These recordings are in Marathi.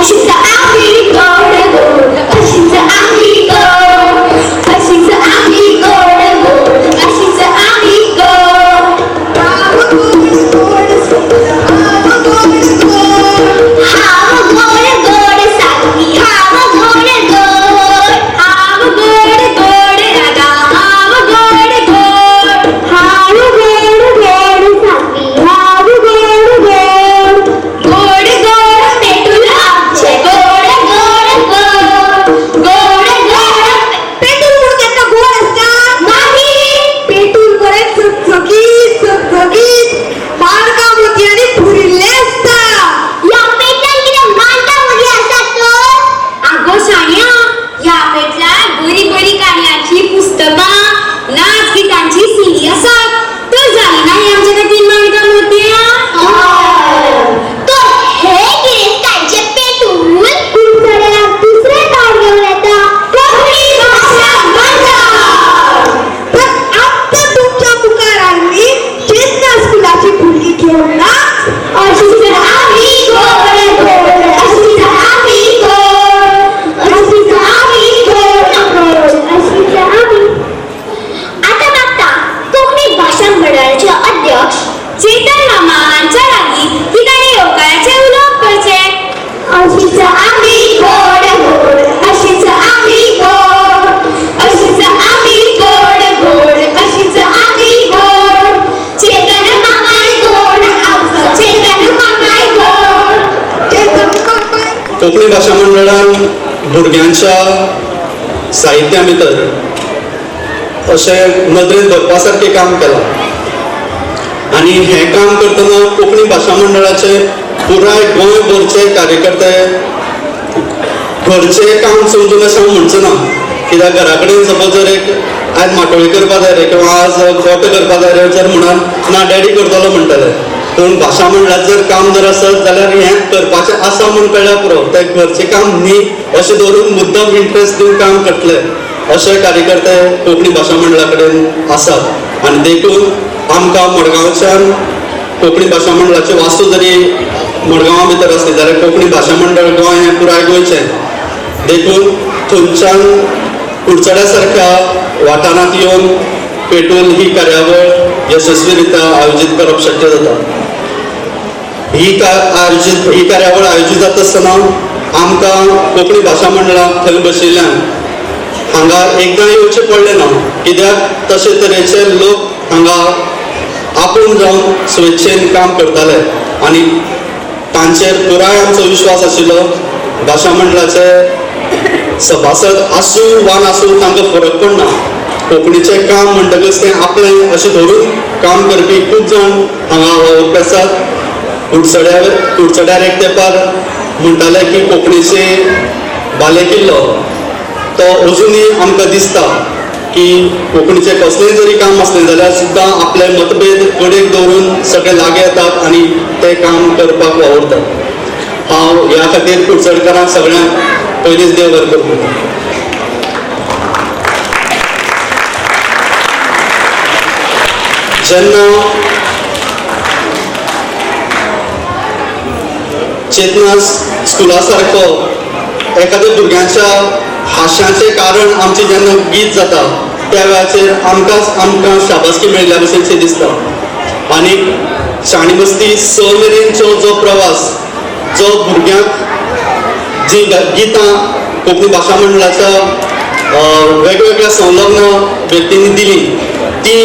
अशीच आम्ही गोड गोड अशीच आम्ही गोड अशीच आम्ही गोड गोड अशीच आम्ही गोड हाव गोड गोड साखी हाव गोड गोड हाव गोड गोड रागा हाव गोड गोड हाव गोड गोड साखी हाव गोड गोड गोड गोड पेटूल आमचे गोड गोड गोड गोड गोड पेटूल म्हणून त्यांना गोड असतात नाही पेटूल बरे चकचकीत माणकामध्ये आणि फुरिल्ले असतात या पेटला किती माणकामध्ये असतात तो अगो सानिया या पेटला बरी बरी कार्याची पुस्तका नाच गीतांची सीडी असतात तर झाली नाही आमच्या 3 माणकामध्ये तो हे गिरेस्तांचे पेटूल कुठल्या दुसरे नाव घेऊन येतात कोकणी भाषा मंडळ तर आता तुमच्या पुकारांनी चेतना स्कुलाची भुरगी घेऊन ना अशीच आम्ही गोड गोड अशीच आम्ही गोड अशीच आम्ही गोड गोड अशीच आम्ही आता बघता कोकणी भाषा मंडळाचे अध्यक्ष चेतन मामांच्या लागीं ही गाणी येवकाराचे उलोवप करचे अशीच आम्ही गोड गोड अशीच आम्ही गोड अशीच आम्ही गोड गोड अशीच आम्ही गोड चेतन मामाय गोड आमचं चेतन मामाय गोड चेतन मामाय कोंकणी भाषा मंडळान भुरग्यांच्या साहित्या भितर अशें नदरेन धरपा सारकें काम केलां आनी हें काम करतना कोंकणी भाषा मंडळाचे पुराय गोंयभरचे कार्यकर्ते घरचें काम समजून अशें हांव म्हणचो ना कित्याक घरा कडेन सपोज जर एक आज माटोळी करपा जाय रे किंवा आज गोटे करपा जाय रे जर म्हणून ना डॅडी करतलो म्हणटले पूण भाशा मंडळात जर काम जर आसत जाल्यार हें करपाचें आसा म्हूण कळ्ळ्यार पुरो तें घरचें काम न्ही अशें धरून मुद्दम इंट्रस्ट दिवन काम करतले अशे कार्यकर्ते कोंकणी भाशा मंडळा कडेन आसात आनी देखून आमकां मडगांवच्यान कोंकणी भाशा मंडळाचे वास्तू जरी मडगांवा भितर आसली जाल्यार कोंकणी भाशा मंडळ गोंय हें पुराय गोंयचें देखून थंयच्यान कुडचड्या सारक्या वाठारांत येवन पेटूल ही कार्यावळ यशस्वीरित्या आयोजीत करप शक्य जाता ही कार्यावळ आयोजीत जाता आसतना आमकां कोंकणी भाशा मंडळाक थंय बशिल्ल्यान हांगा एकदां येवचें पडलें ना कित्याक तशे तरेचे लोक हांगा आपूण जावन स्वेच्छेन काम करताले आनी तांचेर पुराय आमचो विश्वास आशिल्लो भाशा मंडळाचे सभासद आसूं वा नासूं तांकां फरक पडना कोंकणीचें काम म्हणटकच तें आपलें अशें धरून काम करपी खूब जाण हांगा वावुरपी आसात कुडचड्यार एक तेंपार म्हणटाले की कोंकणीचे बालेकिल्लो तो अजुनूय आमकां दिसता की कोंकणीचें कसलेंय जरी काम आसलें जाल्यार सुद्दां आपले मतभेद कडेक दवरून सगळे लागी येतात आनी तें काम करपाक वावुरतात हांव ह्या खातीर कुडचडकारांक सगळ्यांक पयलींच देव बरें करूं जेन्ना चेतना स्कुला सारको एखाद्या भुरग्यांच्या हास्याचें कारण आमचें जेन्ना गीत जाता त्या वेळाचेर आमकां शाबासकी मेळिल्ल्या भशेनशें दिसता आनी शाणी मस्ती 6 मेरेनचो जो प्रवास जो भुरग्यांक जी गितां कोंकणी भाशा मंडळाच्या वेगवेगळ्या संलग्न व्यक्तींनी दिली ती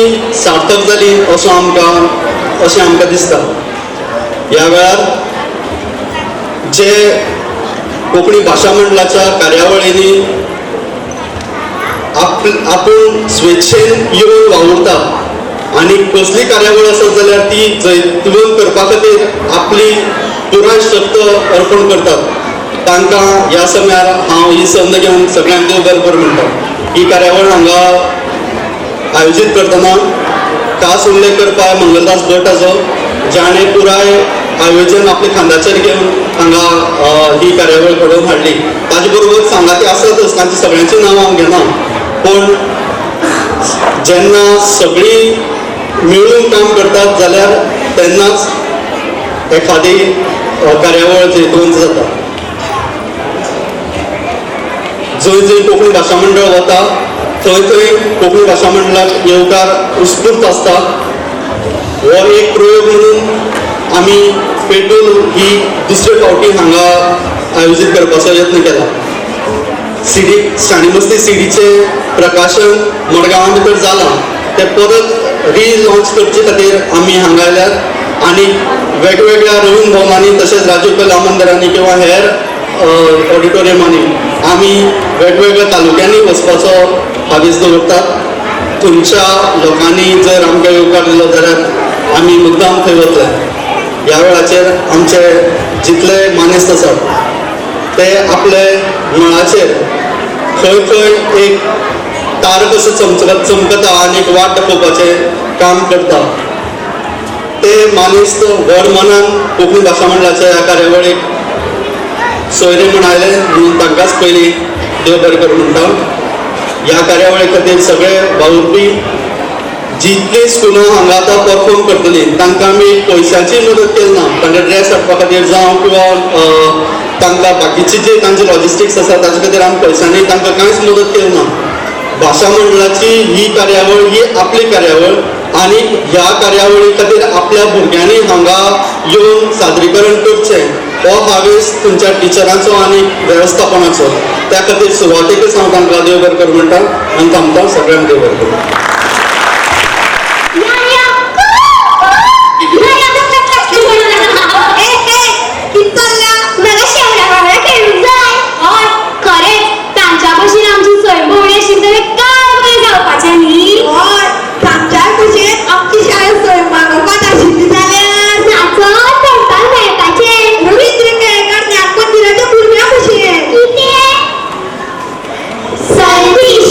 सार्थक जाली अशें आमकां दिसता ह्या वेळार जे कोंकणी भाशा मंडळाच्या कार्यावळींनी आपूण स्वेच्छेन येवन वावुरता आनी कसली कार्यावळ आसत जाल्यार ती जैतवंत करपा खातीर आपली पुराय शक्त अर्पण करतात तांकां ह्या समयार हांव ही संद घेवन सगळ्यांक देव बरें करूं म्हणटा ही कार्यावळ हांगा आयोजीत करतना खास उल्लेख करपा मंगलदास भटाचो जाणें पुराय आयोजन आपल्या खांद्याचेर घेवन हांगा ही कार्यावळ घडोवन हाडली ताजे बरोबर सांगाती आसतच तांची सगळ्यांची नांवां हांव घेना पूण जेन्ना सगळीं मिळून काम करतात जाल्यार तेन्नाच एखादी कार्यावळ जैतवंत जाता जंय जंय कोंकणी भाशा मंडळ वता थंय थंय कोंकणी भाशा मंडळाक येवकार उत्स्फूर्त आसता. हो एक प्रयोग म्हणून आमी पेटूल ही दुसरे फावटी हांगा आयोजीत करपाचो यत्न केला. शाणीमस्ती सीडीचे प्रकाशन मडगांवा भितर जालां ते परत रिलॉन्च करचे खातीर आमी हांगा आयल्यात आनी वेगवेगळ्या रवींद्र भवनांनी तशेंच राजीव कला मंदिरांनी किंवा हेर ऑडिटोरियमांनी आमी वेगवेगळ्या तालुक्यांनी वचपाचो हावेस दवरतात. तुमच्या लोकांनी जर आमकां येवकार दिलो जाल्यार आमी मुद्दाम थंय वतले. ह्या वेळाचेर आमचे जितले मानेस्त आसात ते आपले मळाचेर खंय खंय एक तार कसो चमकता आनी एक वाट दाखोवपाचें काम करता. ते मानेस्त व्हड मनान कोंकणी भाशा मंडळाच्या ह्या कार्यावळीक सोयरे म्हण आयले म्हणून तांकांच पयलीं देव बरें कर म्हणटा. ह्या कार्यावळी खातीर सगळे वावुरपी जितली स्कुलां हांगा आतां परफॉर्म करतलीं तांकां आमी पयशांची मदत केली ना. तांकां ड्रेस हाडपा खातीर जावं किंवा तांकां बाकीची जी तांचे लॉजिस्टिक्स आसा ताचे खातीर आमी पयशांनी तांकां कांयच मदत केली ना. भाशा मंडळाची ही कार्यावळ ही आपली कार्यावळ आनी ह्या कार्यावळी खातीर आपल्या भुरग्यांनी हांगा येवन सादरीकरण करचें हो हावेस तुमच्या टिचरांचो आनी वेवस्थापनाचो. त्या खातीर सुरवातेकच हांव तांकां देव बरें कर म्हणटा आनी तांकां सगळ्यांक देव बरें कर. संधी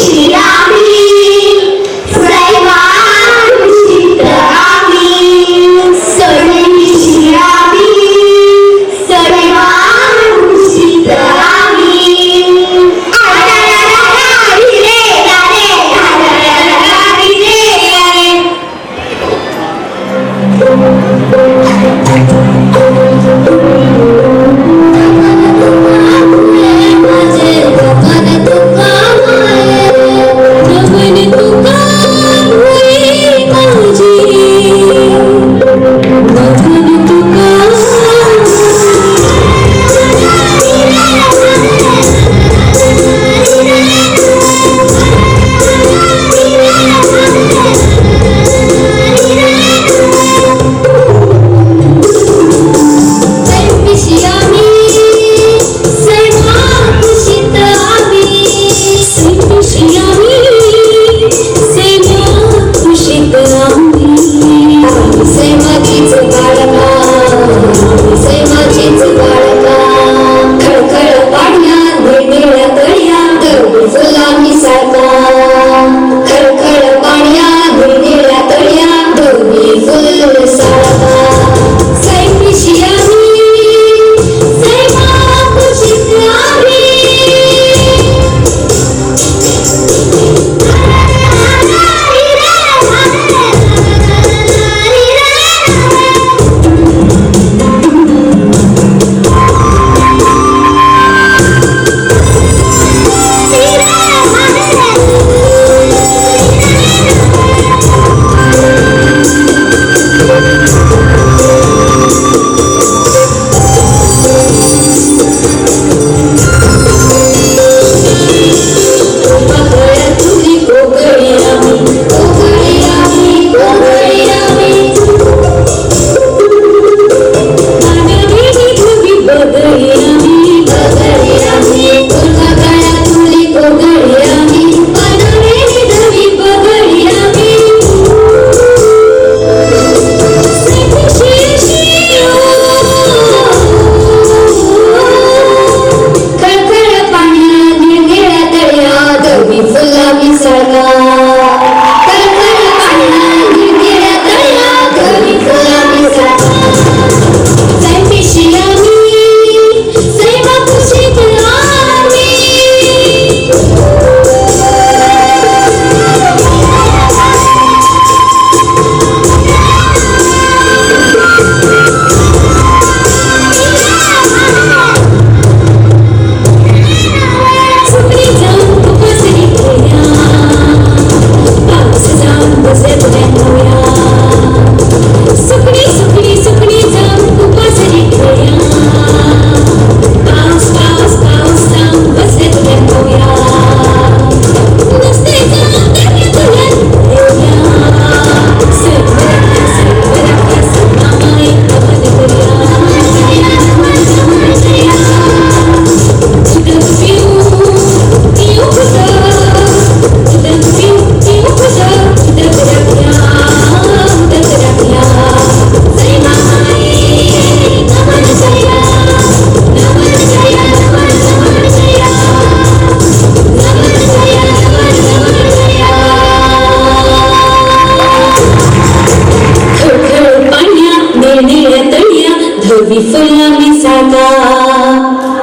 मिसाळता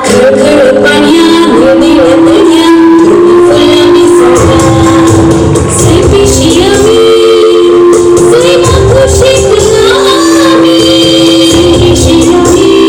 खळखळ पाण्यात निळनिळ दर्यात फुलं मिसळता सैफीशी आम्ही सैमा खुशीत आम्ही सैफीशी आम्ही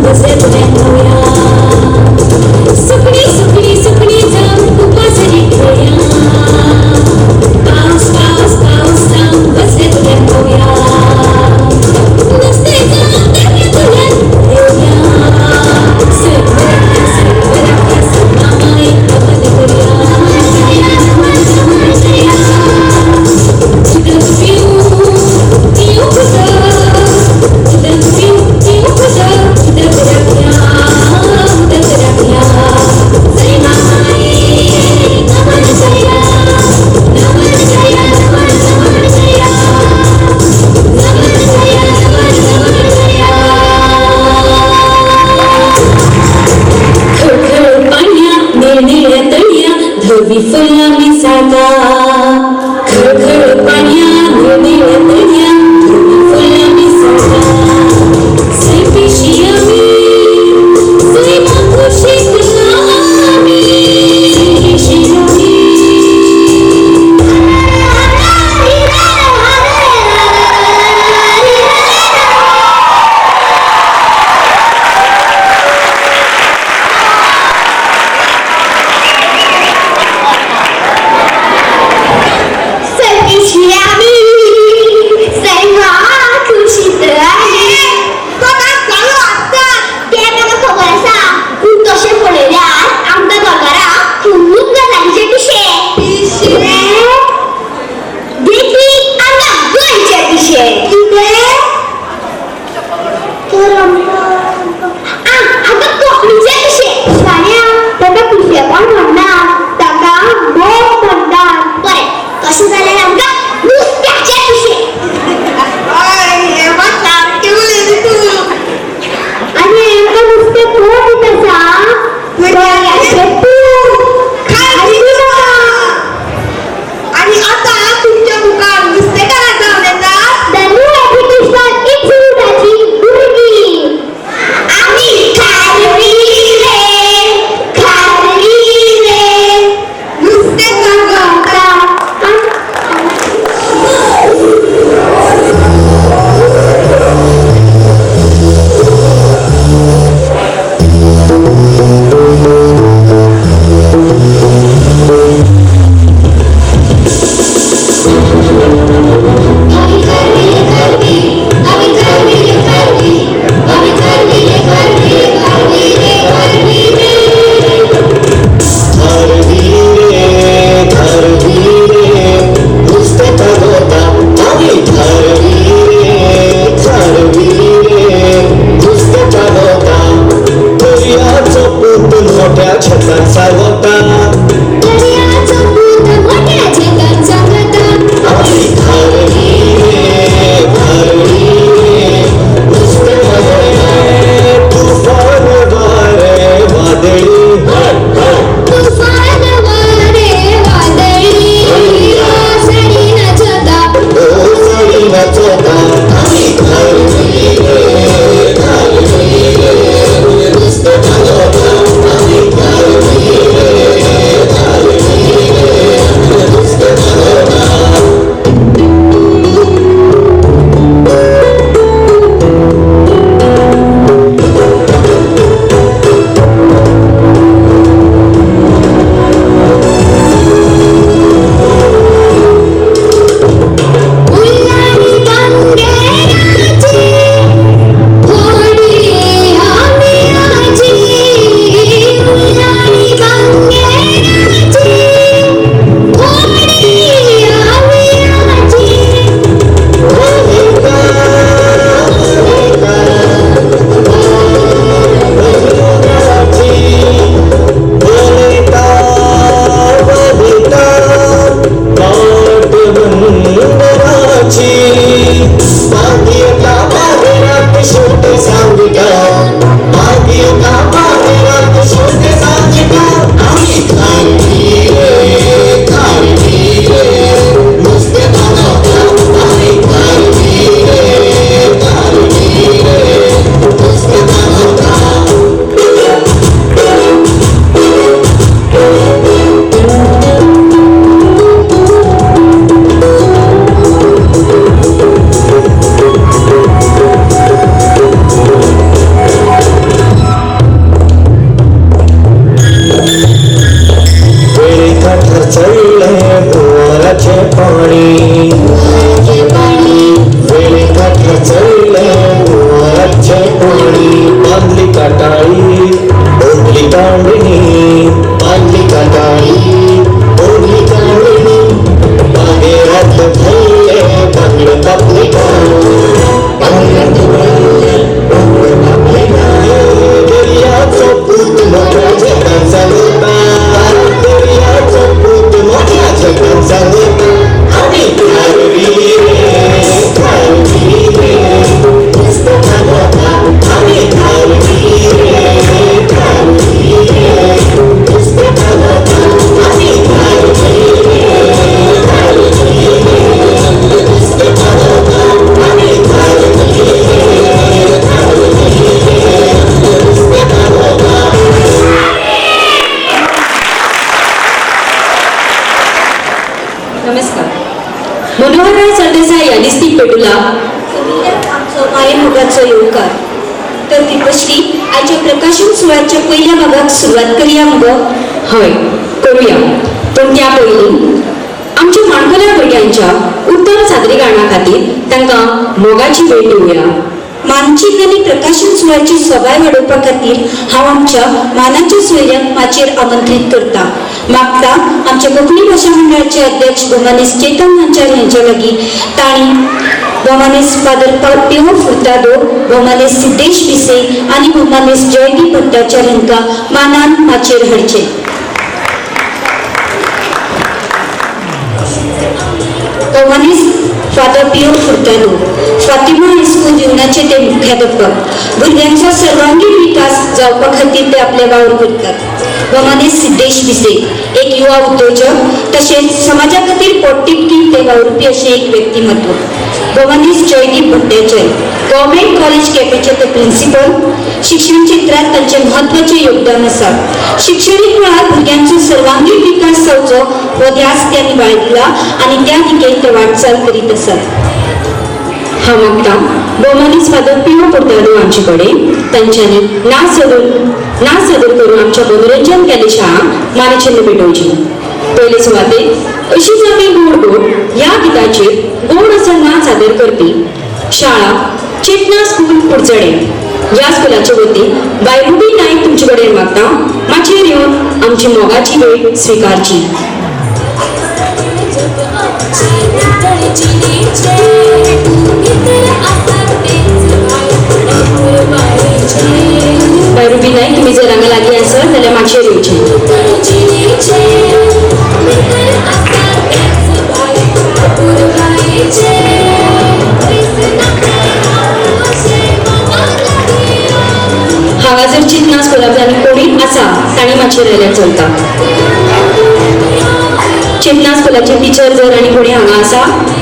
बसले तुझ्या नव्या सुकणी सुकणी सुकणी जाऊन उपासरी ठेवया पाऊस पाऊस पाऊस जाऊन बसले तुझ्या नव्या नुसते जाऊन तुझ्या ठेवया सरवरक्या सरवरक्या सरनामाई कमल करूया चिकन पिऊ पिऊ कुठं चिकन पिऊ पिऊ कुठं उदक राख्या जय माई नमन जया नमन जया नमन नमन जया नमन जया नमन नमन जया खळखळ पाण्या निळनिळ्या तळ्या धवी फुला मिसाका खळखळ पाण्या निळनिळ्या तळ्या धवी फुला मिसाका स्वयंपाशी आम्ही स्वयंपाकुशी गुलामी स्वयंपाशी आम्ही काटाळी ओढली कांडणी बांधली काटाळी ओढली कांडणी बाहेरात भरले बांगड कापले बाहेरात भरले बांगड कापले दर्याचा पूत मोठ्या जगाचा होता दर्याचा पूत मोठ्या जगाचा होता आम्ही ठारवी रे आम्ही ठारवी नमस्कार. मनोहरराव सरदेसाई यांनी स्थित पेटूला मुगाचा योगकार तर दीपश्री आजच्या प्रकाशन सोहळ्याच्या पहिल्या भागात सुरुवात करूया मग. हय करूया, पण त्या पयलीं आमच्या माणकल्या भुरग्यांच्या उत्तम सादरीकरणा खातीर तांकां मोगाची भेट दिवया. मानचित्र आनी प्रकाशन सोहळ्याची सोबाय वाडोवपा खातीर हांव आमच्या मानाच्या सोयऱ्यांक माचयेर आमंत्रीत करता. मागता आमच्या कोंकणी भाशा मंडळाचे अध्यक्ष भोमानेस चेतन नांचार यांच्या लागीं तांणी भोमानेस फादर पिओ फुर्तादो, भोमानेस सिद्धेश पिसे आनी भोमानेस जयदीप भट्टाचार्य हांकां मानान माचयेर हाडचे. भोमानेस father Pio Furtado Fatima high school जीवनाचे ते मुख्याध्यापक. भुरग्यांचा सर्वांगीण विकास जावपा खातीर ते आपले वावर करतात. भोमानेस सिद्धेश पिसे एक युवा उद्योजक तसेच समाजा खातीर पोटतिडकीन ते वावुरपी अशें एक व्यक्तिमत्व. भोमानेस जयदीप भट्टाचार्य गव्हर्मेंट कॉलेज केपेंचे ते प्रिन्सिपल. शिक्षण क्षेत्रात तांचे म्हत्वाचे योगदान आसा. शिक्षणीक वेळार भुरग्यांचो सर्वांगीण विकास जावचो हो ध्यास त्यांनी बाळगिला आनी त्या दिकेन ते वाटचाल करीत आसात. हांव मागता भोमानेस फादर पिओ फुर्तादो हांचे कडेन तांच्यांनी नाच सादर करून आमच्या मनोरंजन केले शाळा मानचिन्न पेटोवची. पयले सुवातेर अशीच आमी गोड ह्या गिताचेर गोड असो नाच सादर करपी शाळा चेतना स्कूल कुडचडे ह्या स्कुलाचे वतीन बाय रुबी नायक तुमचे कडेन मागता माचयेर येवन आमची मोगाची भेट स्विकारची. बाय रुबी नायक तुम्ही जर हांगा लागीं आसत जाल्यार माचयेर येवचें. हांगा जर चितना स्कुलांतल्यान कोणी आसा ताणी माचयेर आयल्यार चलता. चितना स्कुलाचे टिचर जर आनी कोणी हांगा आसा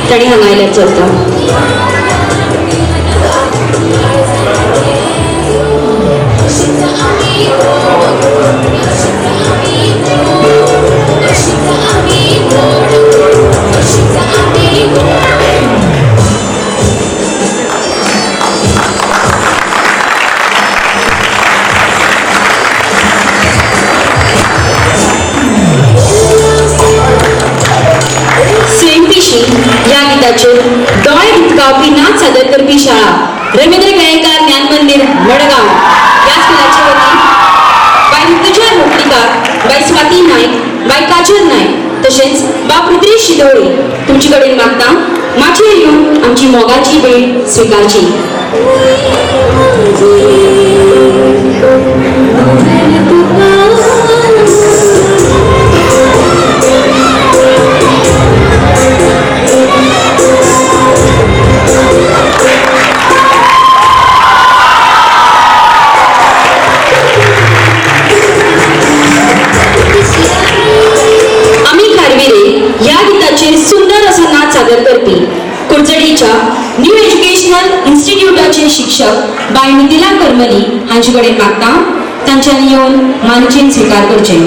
ताणी हांगा आयल्यार चलता. या गीताचेर दोळे उदकावपी नाच सादर करपी शाळा रवींद्र केळेकार ज्ञान मंदिर मडगांव या स्कुलाचे वतीन बाय ऋतुजा रोकडीकार, बाय स्वाती नायक, बाय काजल नायक तशेंच बा पृथ्वीश शिदोळे तुमचे कडेन मागता माचयेर येवन आमची मोगाची भेट स्विकारची. कुडचडीच्या न्यू एज्युकेशनल इन्स्टिट्यूटाचे शिक्षक बाय मिथिला करमली हांचे कडेन मागता तांच्यांनी येवन मानचेन स्विकार करचे.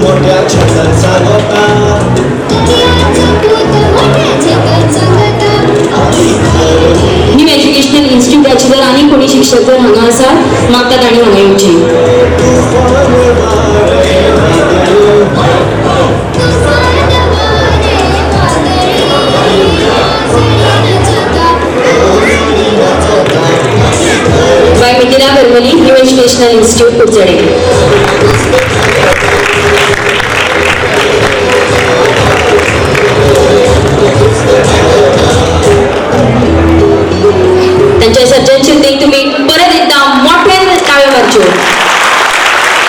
मोठ्या छताचा होता न्यू एज्युकेशनल इन्स्टिट्यूटाचे जर आनी कोणी शिक्षक जर हांगा आसात मागतात आनी हांगा येवचें. Educational institute Kudchade. त्यांच्या सर्जनशीलतेक तुम्ही परत एकदा मोठ्यान टाळ्यो मारच्यो.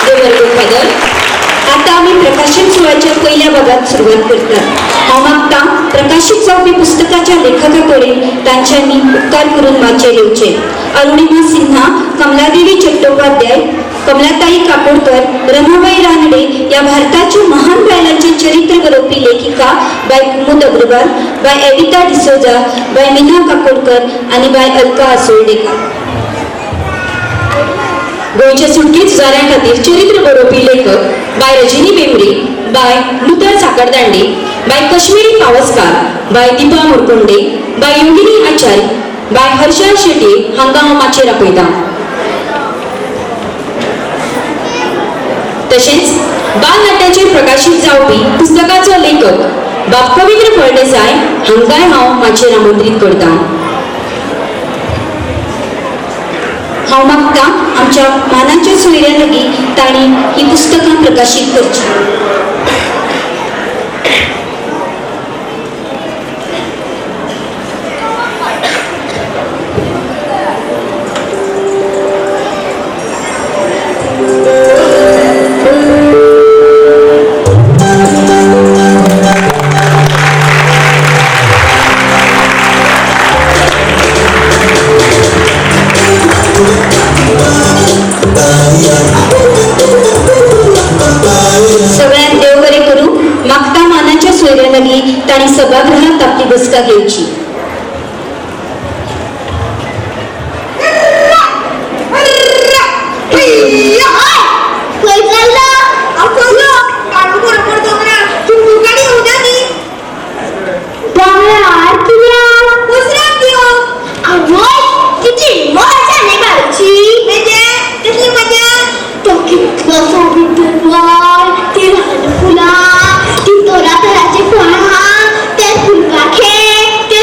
देव बरें फादर. आता आम्ही प्रकाशन सुवाळ्याच्या पहिल्या भागात सुरुवात करतात. हांव मागता प्रकाशित जावपी पुस्तकाच्या लेखका कडेन तांच्यांनी उपकार करून माचे येवचे. अरुणिमा सिन्हा, कमलादेवी चट्टोपाध्याय, कमलाताई काकोडकर, रमाबाई रानडे या भारताच्या महान बायलांचे चरित्र बरोवपी लेखिका बाय कुमुद अग्रवाल, बाय एविता डिसोजा, बाय मीना काकोडकर आणि बाय अलका आसोळडेकर. गोंयच्या सुटकेत झुजाऱ्यां खातीर चरित्र बरोवपी लेखक बाय रजनी बेंबरे, बाय लुथर साकरदांडे, बाय कश्मीरी पावसकार, बाय दिपा मुरकुंडे, बाय योगिनी आचार्य, बाय हर्षा शेट्ये हांकां हांव माचयेर आपयतां. तशेंच बालनाट्याचेर प्रकाशीत जावपी पुस्तकाचो लेखक बाब पवित्र फळदेसाय हांकांय हांव माचयेर आमंत्रीत करतां. हांव मागता आमच्या मानाच्या सोयऱ्या लागीं तांणी ही पुस्तकां प्रकाशीत करची. सगळ्यांत देव बरें करूं. मागता मानाच्या सोयऱ्या लागीं तांणी सभागृहात आपली बसका घेवची. फुला ती तोरा तराचे फळां ते फुलपाखे ते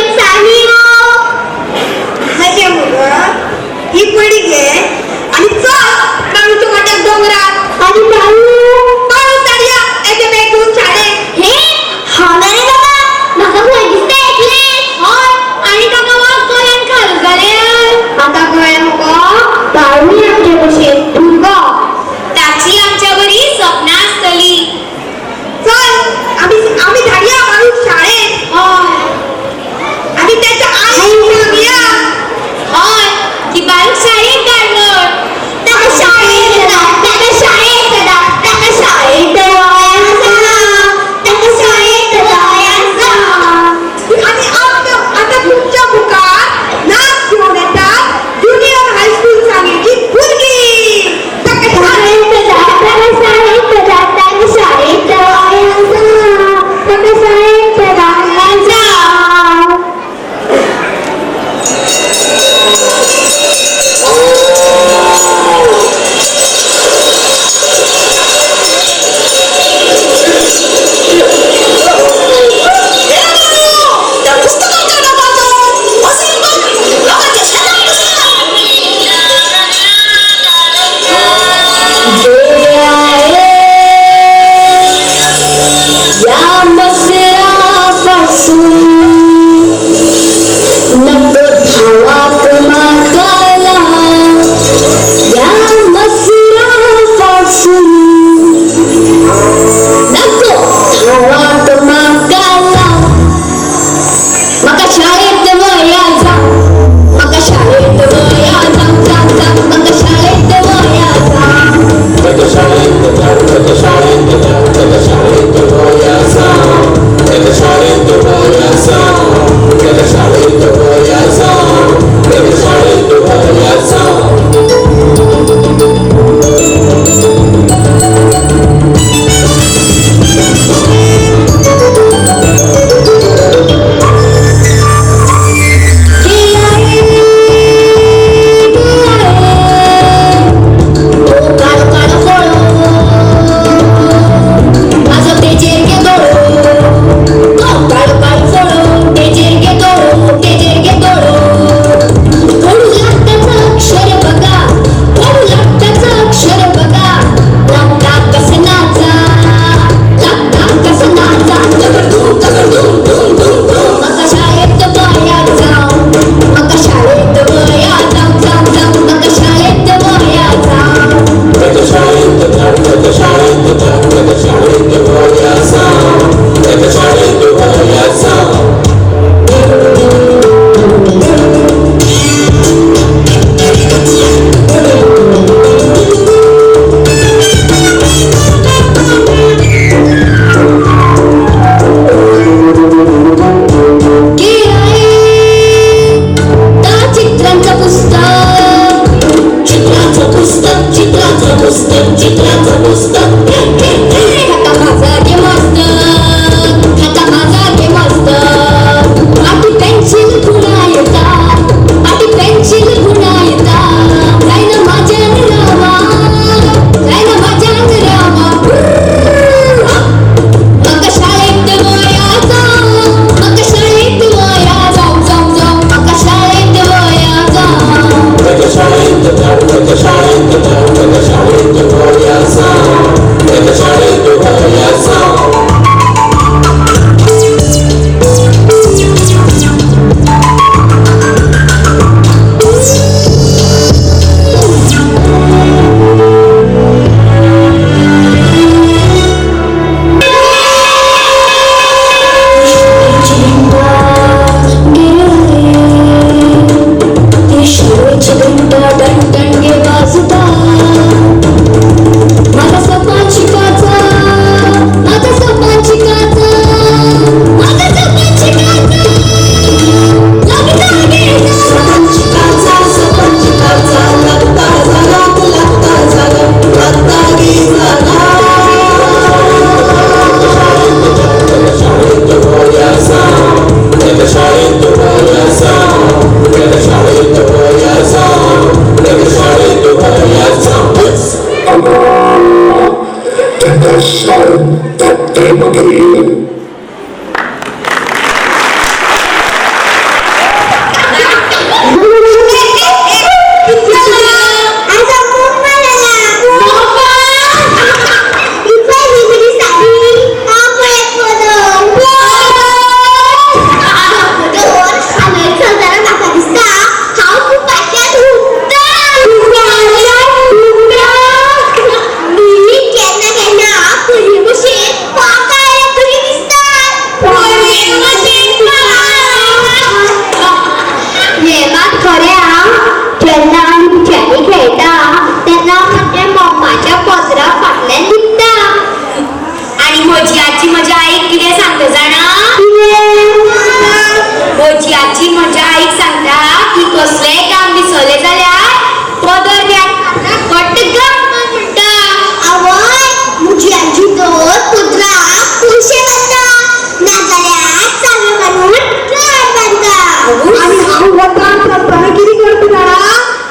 आणि हा वतान करताना किती करतो ना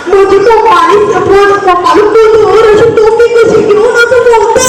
म्हणजे तो पाणी पोटवर अशी टोपी कशी घेऊन असं बोलता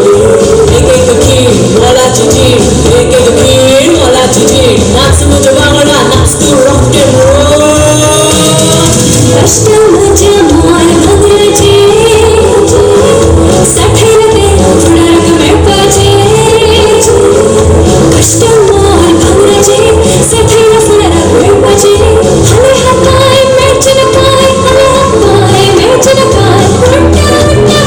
एक एक खीण मोलाची जीण एक एक खीण मोलाची जीण नाच म्हज्या वांगडा नाच तूं रॉक एंड रोल कष्ट म्हज्या मोल भंगराचे साठेर ते फुडाराक मेळपाचे कष्ट मोल भंगराचे साठेर फुडाराक मेळपाचे हाले हाताय मेळचे ना पाय हाले हाताय मेळचे ना पाय उडटा उडटा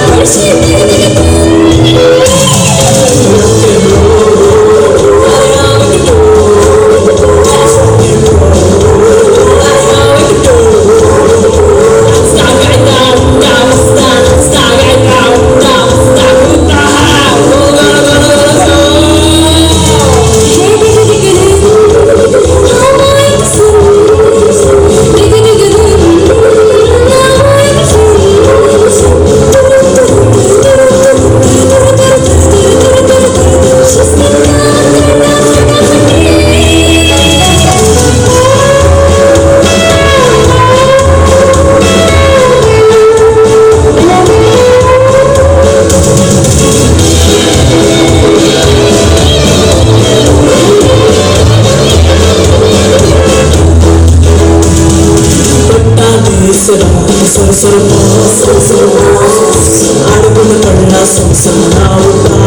पडशी अडकून पडला संसारा अडकून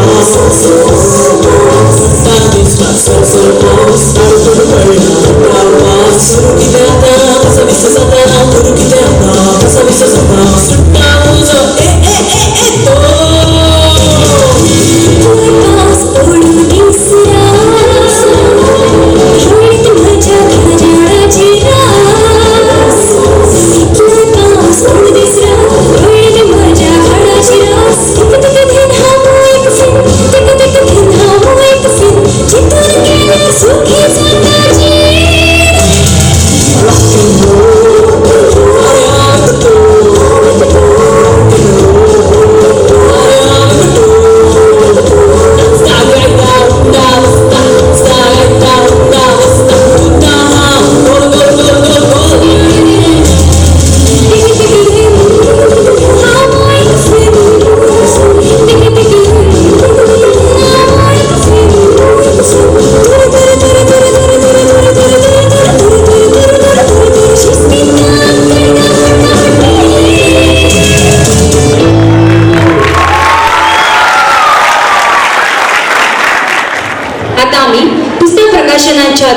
पडला सुरू किती आता कसा विसर जाता करू किती आता कसा विसर जाता सुट्टा उजो ए ए ए ए तो पास ओढून दिसरा रोळीत माझ्या घराची रास पास ओढून दिसरा रोळीत माझ्या घराची रास टिक टिक दिन हा एक फिन टिक टिक दिन हा एक फिन जिथून गेले सुखी जाताची rock and roll I am the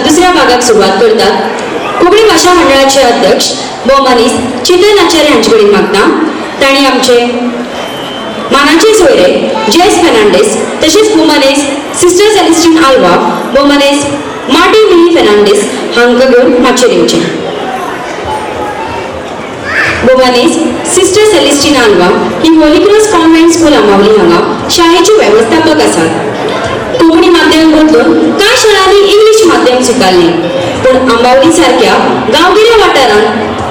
दुसऱ्या भागात सुरुवात करतात. कोंकणी भाषा मंडळाचे अध्यक्ष भोवमानीस चेतन आचार्य हांचे कडेन मागता. तांणी आमचे मानाचे सोयरे जेस फेर्नांडीस तशेंच भोवमानीस सिस्टर सेलेस्टीन आल्वा भोवमानीस मार्टिन मिनी फेर्नांडीस हांकां घेवन मातशें दिवचें. भोवमानीस सिस्टर सेलेस्टीन आल्वा ही Holy Cross Convent School Ambavali हांगा शाळेची वेवस्थापक आसात. कोंकणी माध्यम बदलून कांय शाळांनी इंग्लीश माध्यम स्विकारले, पूण आंबावली सारख्या गांवगिऱ्या वाठारांत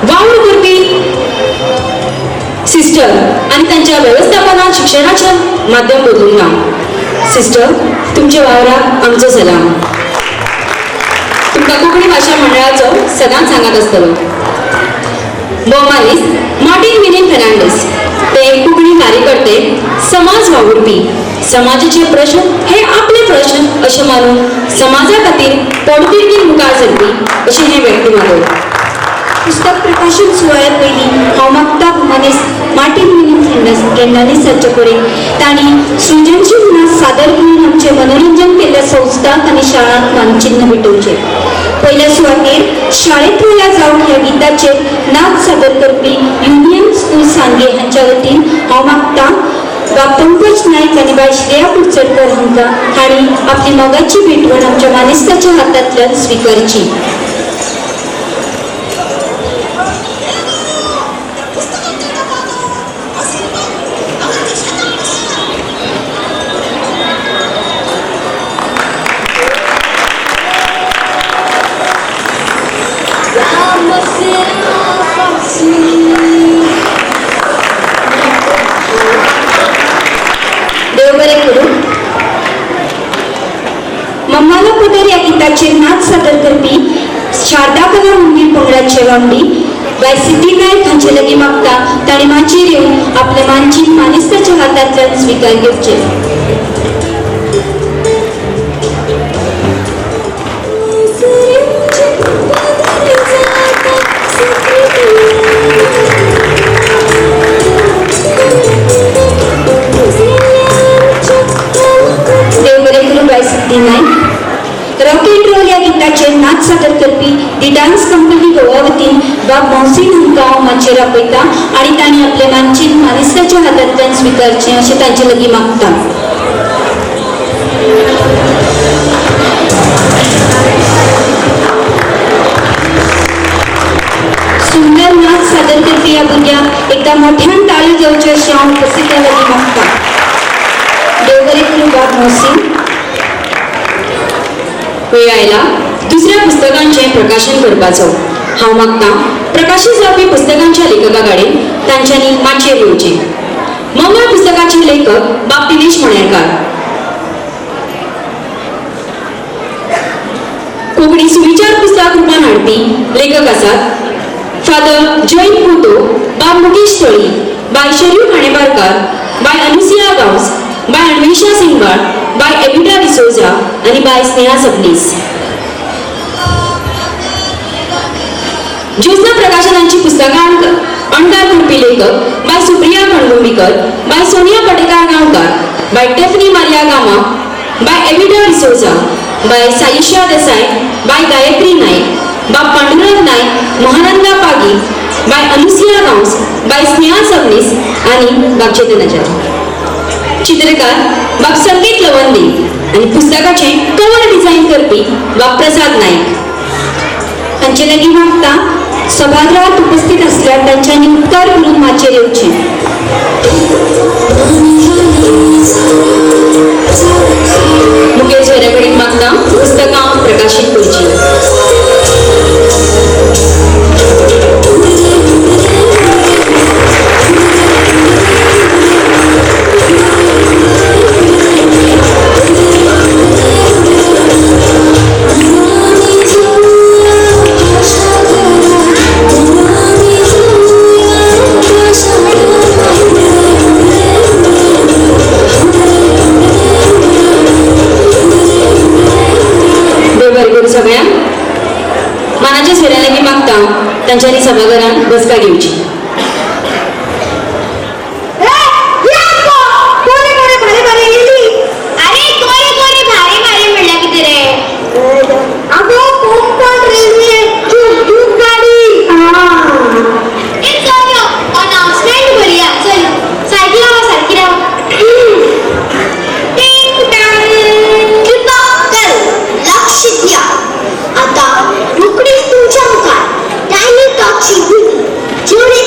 वावर करपी सिस्टर आनी तांच्या वेवस्थापनात शिक्षणाचें माध्यम बदलूंक ना. सिस्टर, तुमच्या वावराक आमचो सलाम. तुमकां कोंकणी भाशा मंडळाचो सदांच सांगात आसतलो. भोवमानीस मार्टिन मिनी फेर्नांडीस ते एक कोंकणी कार्यकर्ते, समाज वावुरपी, समाजाचे प्रश्न हे आपले प्रश्न अशें मानून समाजा खातीर पोटतिडकीन मुखार सरपी अशें हें व्यक्तिमत्व. पुस्तक प्रकाशन सुवाळ्या पयलीं हांव मागता भोवमानीस मार्टिन मिनी फेर्नांडीस हांचे कडेन तांणी सृजनशील नाच सादर करून आमचे मनोरंजन केल्ल्या संस्थांक आनी शाळांक मानचिन्ह भेटोवचें. पयल्या सुवातेर शाळेंत वया जावन ह्या गिताचेर नाच सादर करपी युनियन स्कूल सांगे हांच्या वतीन हांव मागता वा पंकज नायक आनी बाय श्रेया कुडचडकर हांकां हांणी आपली मोगाची भेटवण आमच्या मानेस्ताच्या हातांतल्यान स्विकारची. देव बरें करूं. मम्माला पदर या गीताचेर नाच सादर करपी शारदा कला मंदिर पंगडाचे वांगडी बाय सिद्धी नायक हांचे लागीं मागता ताणें माचयेर येवन आपले मानचिन्ह मानेस्ताच्या हातांतल्यान स्विकार घेवचें. नाच सादर करपी दी डान्स कंपनी गोवा वतीन बाब मोहसीन हांकां हांव मंचाचेर आपयता आनी तांणी आपले मानचीन मानेस्ताच्या हातांतल्यान स्विकारचें अशें तांचे लागीं मागता. सुंदर नाच सादर करपी ह्या भुरग्यांक एकदा मोठ्यान ताळी घेवचे अशें हांव उपस्थितां लागीं मागता. देव बरें करूं बाब मोहसीन. वेळ आयला दुसऱ्या पुस्तकांचे प्रकाशन करपाचो. हांव मागतां प्रकाशीत जावपी पुस्तकांच्या लेखका कडेन तांच्यांनी माचयेर येवचें. मंगळ पुस्तकाचे लेखक बाब दिनेश मणेरकार, कोंकणी सुविचार पुस्तक रुपान हाडपी लेखक आसात फादर जैन पुतो, बाब मुकेश तळी, बाय शरीफ हाणेबारकार, बाय अनुसिया गांवस, बाय अन्वेषा सिंगाळ, बाय एविटा डिसोजा आणि बाय स्नेहा सबनीस. ज्योत्स्ना प्रकाशनांची पुस्तकांक अणकार करपी लेखक बाय सुप्रिया कणगुंबीकर, बाय सोनिया पटेकार गांवकार, बाय टेफनी मारिया गामा, बाय एविटा डिसोजा, बाय साईशा देसाई, बाय गायत्री नाईक, बाय पांडुरंग नाईक, महानंदा पागी, बाय अनुसिया गांवस, बाय स्नेहा सबनीस आणि बाब चेतनाचार्य. चित्रकार बाब संकेत लवंदे आणि पुस्तकाचे कवर डिझाईन करपी बाब प्रसाद नाईक. तांचे लागीं मागता सभागृहात उपस्थित असल्यार तांच्यांनी उपकार करून माचयेर येवचें. मुखेल सोयऱ्या कडेन मागतां पुस्तकां प्रकाशीत करची. सगळ्यांक मानाच्या सोयऱ्या लागीं मागतां तांच्यांनी सभाघरांत बसका घेवची. जेवढे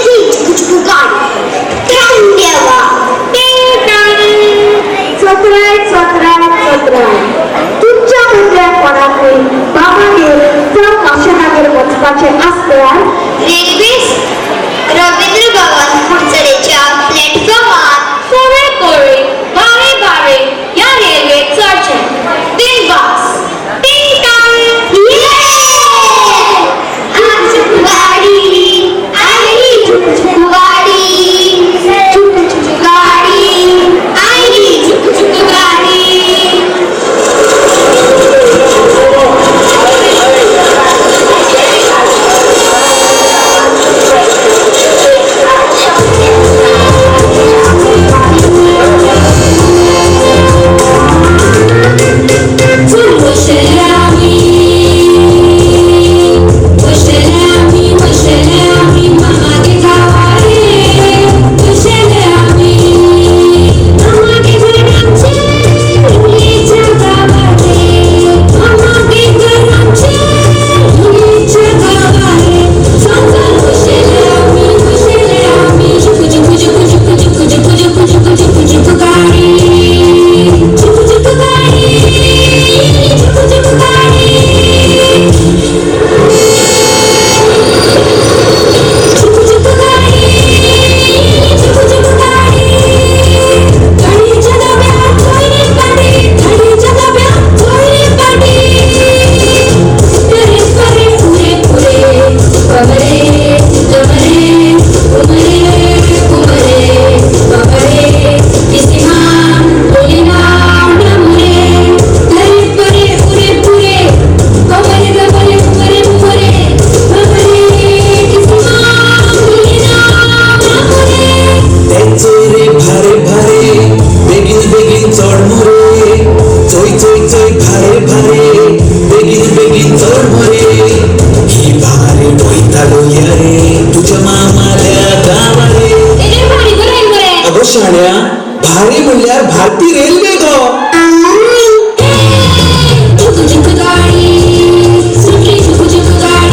म्हणल्यार भारतीय रेल्वे गो. झुक झुक गाडी सुटली झुक झुक गाडी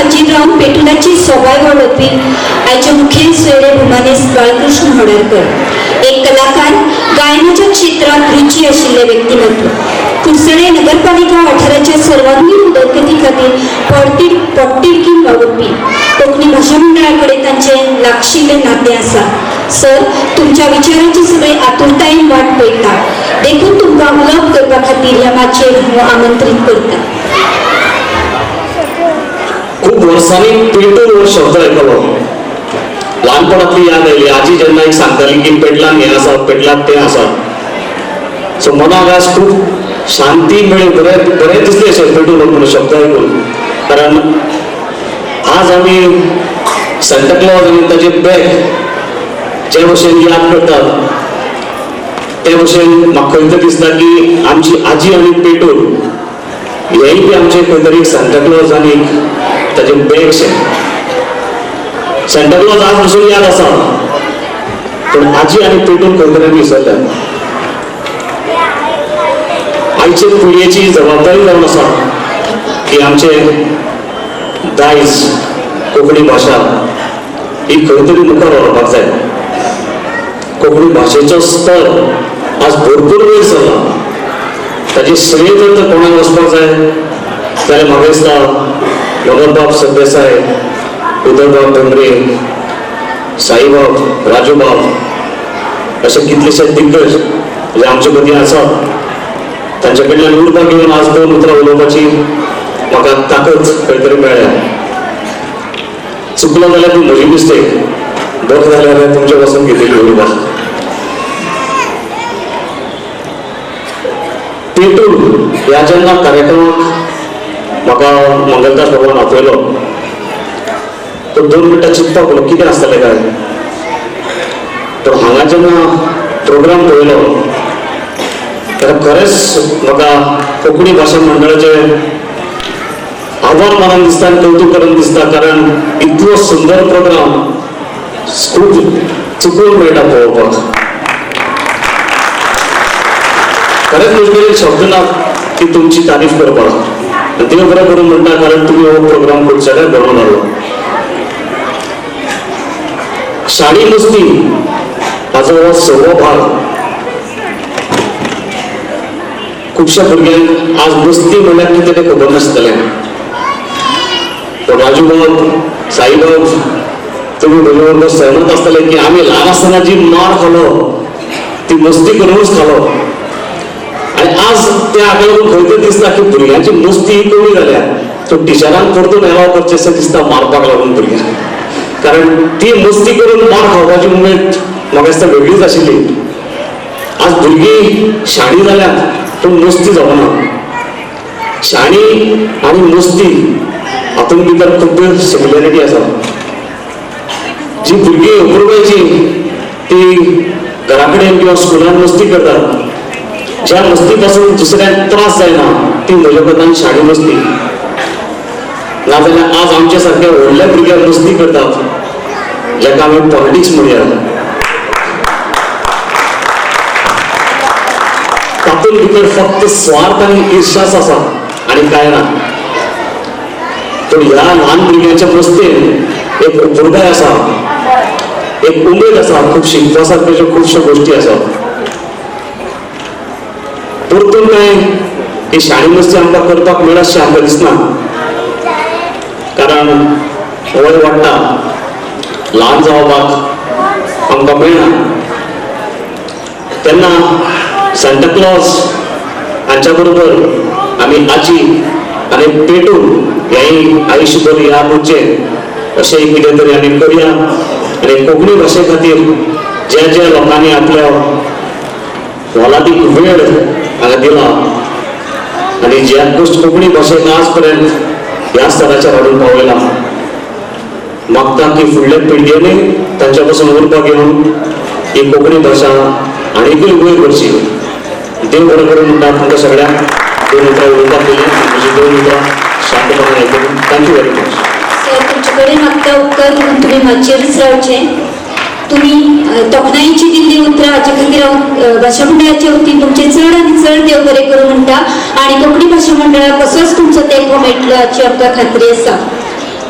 खातीर रावन पेटुलाची सवाय वळोवपी आयचे मुखेल सोयरे भुमानेस बाळकृष्ण हडळकर एक कलाकार, गायनाच्या क्षेत्रात रुची आशिल्ले व्यक्तिमत्व. कुडचडे नगरपालिका वाठाराच्या सर्वांगीण उदरगती खातीर पोटतिडकीन वावुरपी कोंकणी भाशा मंडळा कडेन तांचें लागशिल्लें नातें आसा. सर, तुमच्या विचारांची सगळे आतुरतायेन वाट पळयता. देखून तुमकां उलोवप करपा खातीर ह्या माचयेर हांव आमंत्रीत करता. खूप वर्सांनी पेटूल हो शब्द आयकलो. ल्हानपणांतली याद आयली. आजी जेन्ना एक सांगताली की पेटलान हें आसा, पेटलात तें आसा. सो मनाक आज खूब शांती मेळ्ळी. बरें दिसलें अशें पेटूल हो म्हणून शब्द आयकून. कारण आज आमी सांता क्लॉज आनी ताजे बॅग जे भशेन याद करतात ते भशेन म्हाका खंय तरी दिसता की आमची आजी आनी पेटूल हेय बी आमचे खंय तरी सांता क्लॉज आनी ताजे बॅगशें. सांता क्लॉज आज पसून याद आसा, पूण आजी आनी पेटूल खंय तरी विसरल्या. आयचे पिळगेची जबाबदारी जावन आसा की आमचे दायज कोंकणी भाशा ही खंय तरी मुखार व्हरपाक जाय. कोंकणी भाशेचो स्तर आज भरपूर वयर सरला. ताचे श्रेय जर कोणाक वचपाक जाय जाल्यार म्हाका दिसता नगरबाब सरदेसाय, उदयबाब भेंब्रे, साईबाब, राजूबाब अशे कितलेशे दिग्गज जे आमचे मदीं आसात तांचे कडल्यान उर्बा घेवन आज दोन उतरां उलोवपाची म्हाका ताकद खंय तरी मेळ्ळ्या. चुकलो जाल्यार ती म्हजी मिस्टेक, बरें जाल्यार तुमचे वचून घेतली उर्बा. पेटूल ह्या जेन्ना कार्यक्रमाक म्हाका मंगलदास बाबान आपयलो तो 2 मिनटां चिंतपाक लागलो कितें आसतलें काय. तर हांगा जेन्ना प्रोग्राम पळयलो तेन्ना खरेंच म्हाका कोंकणी भाशा मंडळाचे आभार मानून दिसता आनी कौतुक करून दिसता. कारण इतलो सुंदर प्रोग्राम खूब चुकून मेळटा पळोवपाक. खरेंच म्हजे कडेन शब्द ना की तुमची तारीफ करपाक. देव बरें करून म्हणटा कारण तुमी हो प्रोग्राम कुडचड्यार घडोवन हाडलो. शाडी मस्ती हाचो हो 6वो भाग. खुबश्या भुरग्यांक आज मस्ती म्हणल्यार कितें तें खबर नासतलें. राजूबाब, साईबाब तुमी म्हजे बरोबर सहमत आसतले की आमी ल्हान आसतना जी मार खालो ती मस्ती करूनच खालो. आनी आज त्या हाका लागून खंय तरी दिसता की भुरग्यांची मस्ती ही कमी जाल्या. तो टिचरांक परतून एलाव करचेशें दिसता मारपाक लागून भुरग्यांक. कारण ती मस्ती करून मार खावपाची उमेद म्हाका दिसता वेगळीच आशिल्ली. आज भुरगीं शाणी जाल्यात पूण मस्ती जावना. शाणी आनी मस्ती हातूंत भितर खूब सिमिलॅरिटी आसा. जी भुरगीं अपुरबायची ती घरा कडेन किंवा स्कुलान मस्ती करतात, ज्या मस्ती पासून दुसऱ्यांक त्रास जायना ती म्हज्या कोतान शाणी मस्ती. नाजाल्यार आज आमच्या सारक्या व्हडल्या भुरग्यांक मस्ती करतात जाका आमी पॉलिटिक्स म्हणया. तातूंत भितर फक्त स्वार्थ आनी इर्शास आसा आनी कांय ना. पूण ह्या ल्हान भुरग्यांच्या मस्तेन एक उर्बाय आसा, एक उमेद आसा, खूब शिकपा सारक्यो खुबश्यो गोश्टी आसात. परतून काय ही शाळी मस्ती आमकां करपाक मेळटशें आमकां दिसना. कारण वय वाडटा, ल्हान जावपाक आमकां मेळना. तेन्ना सांता क्लॉज हांच्या बरोबर आमी आजी आनी पेटूल हेय आयुश्यभर याद उरचें अशें कितें तरी आमी करया. आनी कोंकणी भाशे खातीर ज्या ज्या लोकांनी आपल्या मोलादीक वेळ हांगा दिला आनी ज्या गोश्ट कोंकणी भाशेक आज पर्यंत ह्या स्तराचेर हाडून पावयला, मागता की फुडल्या पिळगेनी तांच्या पासून उर्बा घेवन ही कोंकणी भाशा आनीकूय वयर व्हरची. देव बरें करून म्हणटा तुमकां सगळ्यांक 2 उतरां उलोवपाक दिली. म्हजी 2 उतरां शांतपणान आयकून थँक्यू व्हेरी मच. सर, तुमचे कडेन मागता उपकार म्हणून तुमी माचयेरच रावचें. तुमी तोखणायेची दिल्ली उतरां हाचे खातीर हांव भाशा मंडळाच्या वतीन तुमचे चड आनी चड देव बरें करूं म्हणटा. आनी कोंकणी भाशा मंडळाक असोच तुमचो तेंको मेळटलो हाची आमकां खात्री आसा.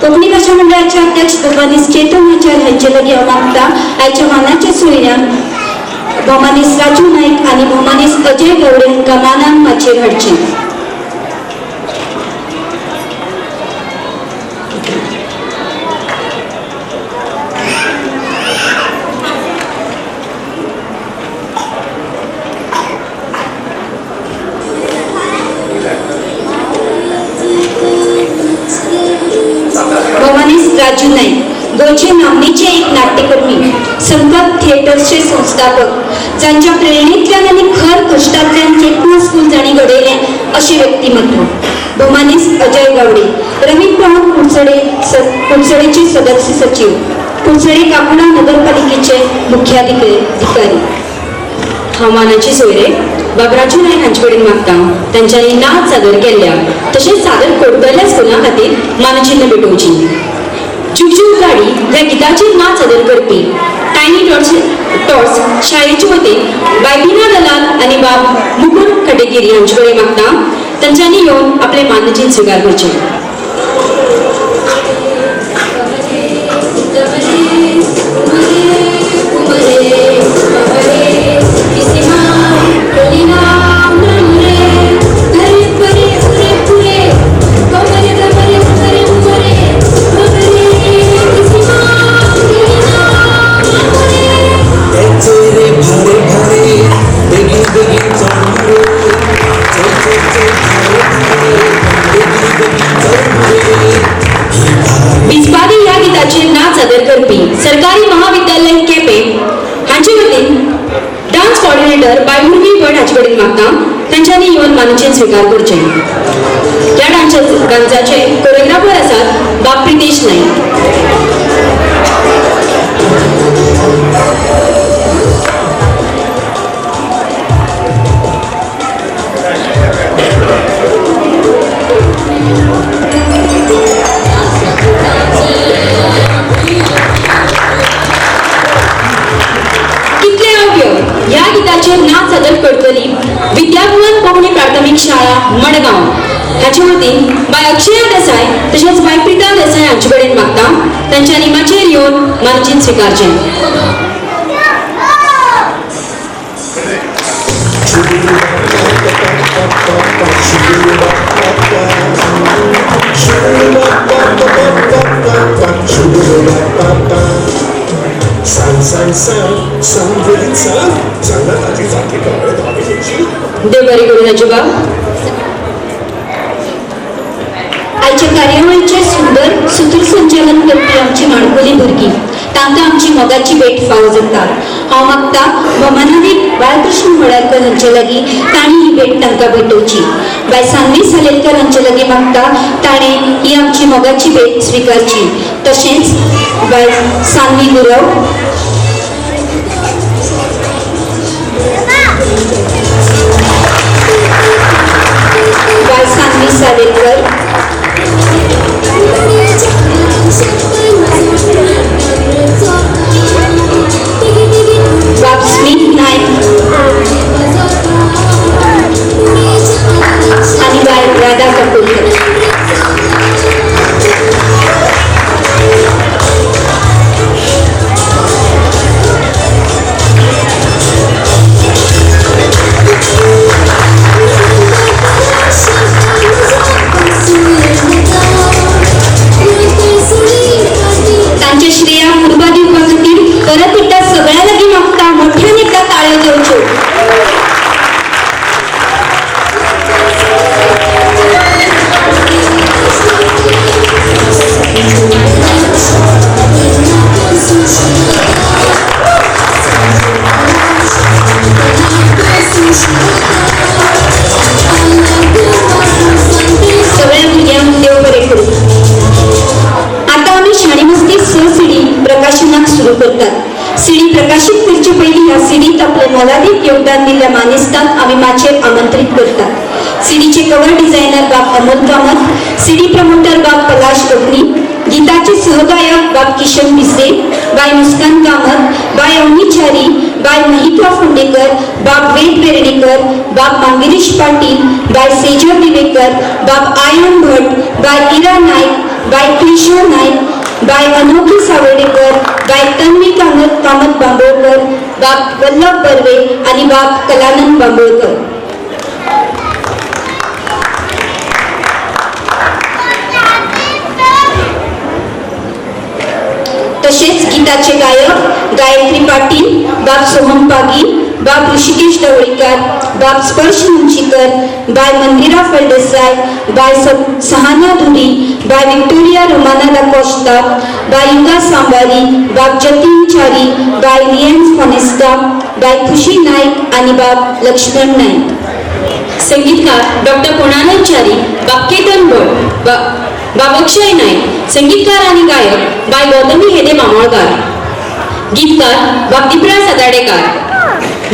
कोकणी भाषा मंडळाचे अध्यक्ष भवानीस चेतन आचार्य यांचे लगी मागता आयच्या मानाच्या सोयऱ्यान भवानीस राजू नाईक आणि भवानीस अजय गवडे हांकां मानान माचयेर हाडचे. भवानीस राजू नाईक गोंयचे नामनेचे एक नाट्यकर्मी, संपत थिएटर्सचे संस्थापक, जांच्या प्रेरणेंतल्यान आनी खर कश्टांतल्यान चेतना स्कूल जाणी घडयलें अशें व्यक्तिमत्व. भवानीस अजय गावडे रवी प्रमोद कुडचडेचे सदस्य सचिव, कुडचडे काकुणा नगरपालिकेचे मुख्याधिकारी. हांव मानाची सोयरे बाबराजू नायक हांचे कडेन मागता तांच्यांनी नाच सादर केल्ल्या तशेंच सादर करतल्या स्कुलां खातीर मानचिन्ह भेटोवची. चुचू गाडी ह्या गिताचेर नाच सादर करपी टायनी टॉर्च शाळेचे वतीन बाय बिना दलाल आनी बाब मुकुंद खटेगिरी हांचे कडेन मागता तांच्यांनी येवन आपले मानचिन्ह स्विकार करचे. बिस्बादी ह्या गीताचेर नाच सादर करपी सरकारी महाविद्यालय केपें हांचे वतीन डान्स कोऑर्डिनेटर बाय मुरवी भट हांचे कडेन मागता तांच्यांनी येवन मानचिन्ह स्विकार करचे. ह्या डान्साचे कोरियोग्राफर आसात बाब प्रितेश नाईक. ह्या गीताचेर नाच सादर करतली विद्याभुवन कोंकणी प्राथमीक शाळा मडगांव हाचे वतीन बाय अक्षया देसाय तशेंच बाय प्रिता देसाय हांचे कडेन मागता तांच्यांनी माचयेर येवन मानचिन्ह स्विकारचें. देव बरें करूं अजिबाब. आयच्या कार्यावळीचें सुंदर सूत्रसंचालन करपी आमची माणकुली भुरगीं तांकां आमची मोगाची भेट फावो जाता. हांव मागता भोमानादी बाळकृष्ण मडाळकर हांचे लागीं तांणी ही भेट तांकां भेटोवची. बाय सान्वी सालेलकर हांचे लागीं मागता ताणें ही आमची मोगाची भेट स्विकारची. तशेंच बाय सान्वी गुरव, बाय सान्वी सालेलकर, बाब स्मिथ नाईक आणि बाय राधा कपूरकर. तांच्या श्रेया मुरबा दिवपा खातीर परत एकदा सगळ्या लागीं मागता मोठ्यान एकदा ताळ्यो घेवच्यो. सगळ्या भुरग्यांक देव बरें करूं. आता आमी शाणी मस्ती सीडी प्रकाशनाक सुरू करतात. सीडी प्रकाशित करचे पयलीं ह्या सीडीत आपले मोलादीक योगदान दिल्ल्या मानेस्तांक आमी माचयेर आमंत्रीत करतात. सीडीचे कवर डिझायनर बाब अमोल कामत, सीडी प्रमोटर बाब पलाश अग्नी, गीताचे सहगायक बाब किशन भिसे, बाय मुस्कान कामत, बाय अवनीचारी, बाय महित्वा फोंडेकर, बाब वेद वेर्णेकर, बाब मांगिरीश पाटील, बाय सेजल दिवेकर, बाब आयन भट, बाय इरा नाईक, बाय क्रिश प्रतीक्षा नाईक, बाय अनोखी सावर्डेकर, बाय तन्वी कामत बांबोळकर, बाप वल्लभ बर्वे आणि बाप कलानंद बांबोळकर. तसेच गीताचे गायक गायत्री पाटील, बाप सोहम पागी, बाप ऋषिकेश ढवळीकर, बाप स्पर्श मुंचीकर, बाय मंदिरा फळदेसाय, बाय सहाना धुरी, बाय विक्टोरिया रोमाना दा कोस्टा, बाय युगा सांबारी, बाप जतीन चारी, बाय लियन्स फॉनेस्टा, बाय खुशी नाईक आणि बाप लक्ष्मण नाईक. संगीतकार डॉक्टर पुणानंद चारी, बाप केतन भट, बाप अक्षय नाईक. संगीतकार आणि गायक बाय गौतमी हेदे मामोळकर. गीतकार बाप दीपरा सदाडेकर,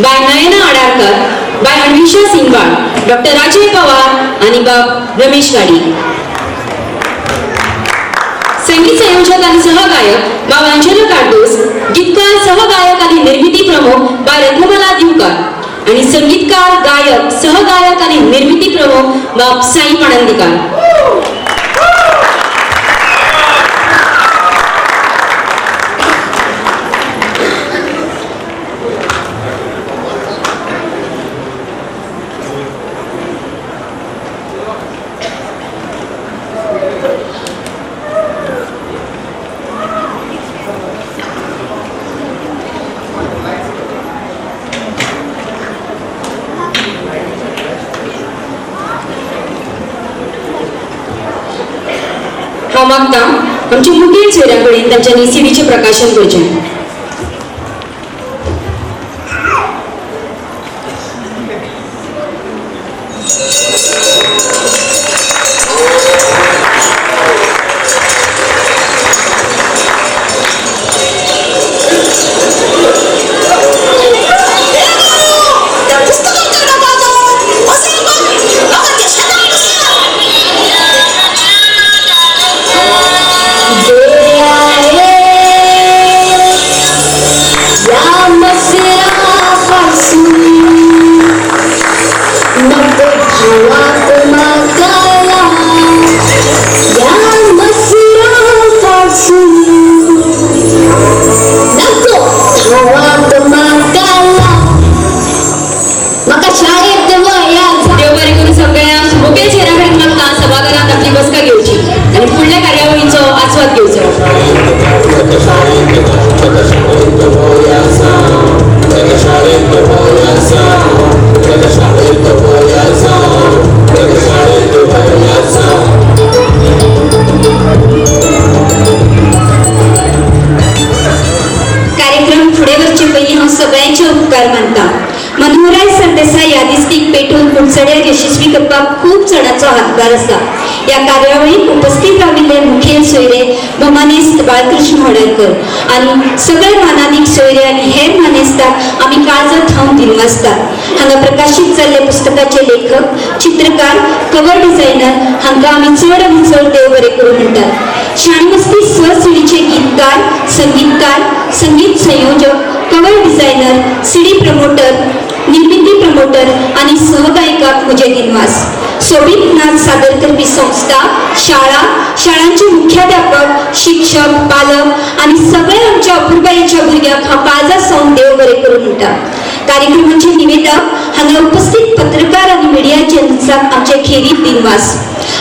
बाय नयना आडारकर, बाय अन्विषा सिंगवाळ, डॉक्टर राजय पवार आणि बाप रमेश गाडी. संगीत संयोजक आणि सहगायक बाब अंजली कार्दोस. गीतकार सहगायक आणि निर्मिती प्रमुख बाय रत्नमाला दिवकर आणि संगीतकार गायक सहगायक आणि निर्मिती प्रमुख बाप साई पणंदीकर. हांव मागता आमच्या मुखेल सोयऱ्यां कडेन तांच्यांनी सीडीचें प्रकाशन करचें. यशस्वी करपाक खूप चणाचो हातभार आसा. या कार्यावळीक उपस्थित राविल्ले मुखेल सोयरे भमानेस्त बाळकृष्ण होडकर आणि सगळे मानादीक सोयरे आणि हेर मानेस्ताक आमी काळजात थांब दिनवासतात. हांगा प्रकाशित जाल्ले पुस्तकाचे लेखक, चित्रकार, कवर डिझायनर हांकां आमी चड आनी चड देव बरें करूं म्हणटात. शाणमस्ती स्वसिडीचे गीतकार, संगीतकार, संगीत संयोजक, कवर डिझायनर, सीडी प्रमोटर, निर्मिती प्रमोटर आणि सहगायिका म्हजे दिनवास. सोबीत नाच सादर करपी संस्था, शाळा, शाळांचे मुख्याध्यापक, शिक्षक, पालक आणि सगळे आमच्या अपुर्बाईच्या भुरग्यांक हांव काळजात सावन देव बरें करूं म्हणटा. कार्यक्रमाचे निवेदक हांगा उपस्थित पत्रकार आणि मिडिया जर्नलिस्टांक आमचे खेरीत दिनवास.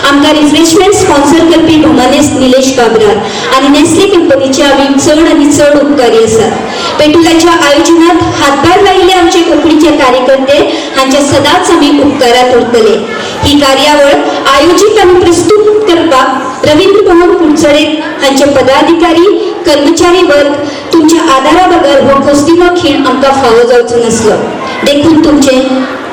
आमकां रिफ्रेशमेंट स्पॉन्सर करपी भोमानेस्त निलेश बाबरार आणि नेस्ले कंपनीचे आमी चड आनी चड उपकारी आसात. पेटुलाच्या आयोजनात हातभार लायिल्ले आमचे कोंकणीचे कार्यकर्ते हांचे सदांच आमी उपकारात उरतले. ही कार्यावळ आयोजीत आनी प्रस्तुत करपाक रवींद्र मोहन कुडचडे हांचे पदाधिकारी, कर्मचारी वर्ग तुमच्या आदारा बगर हो खोस्तीनो खीण आमकां फावो जावचो नासलो. देखून तुमचे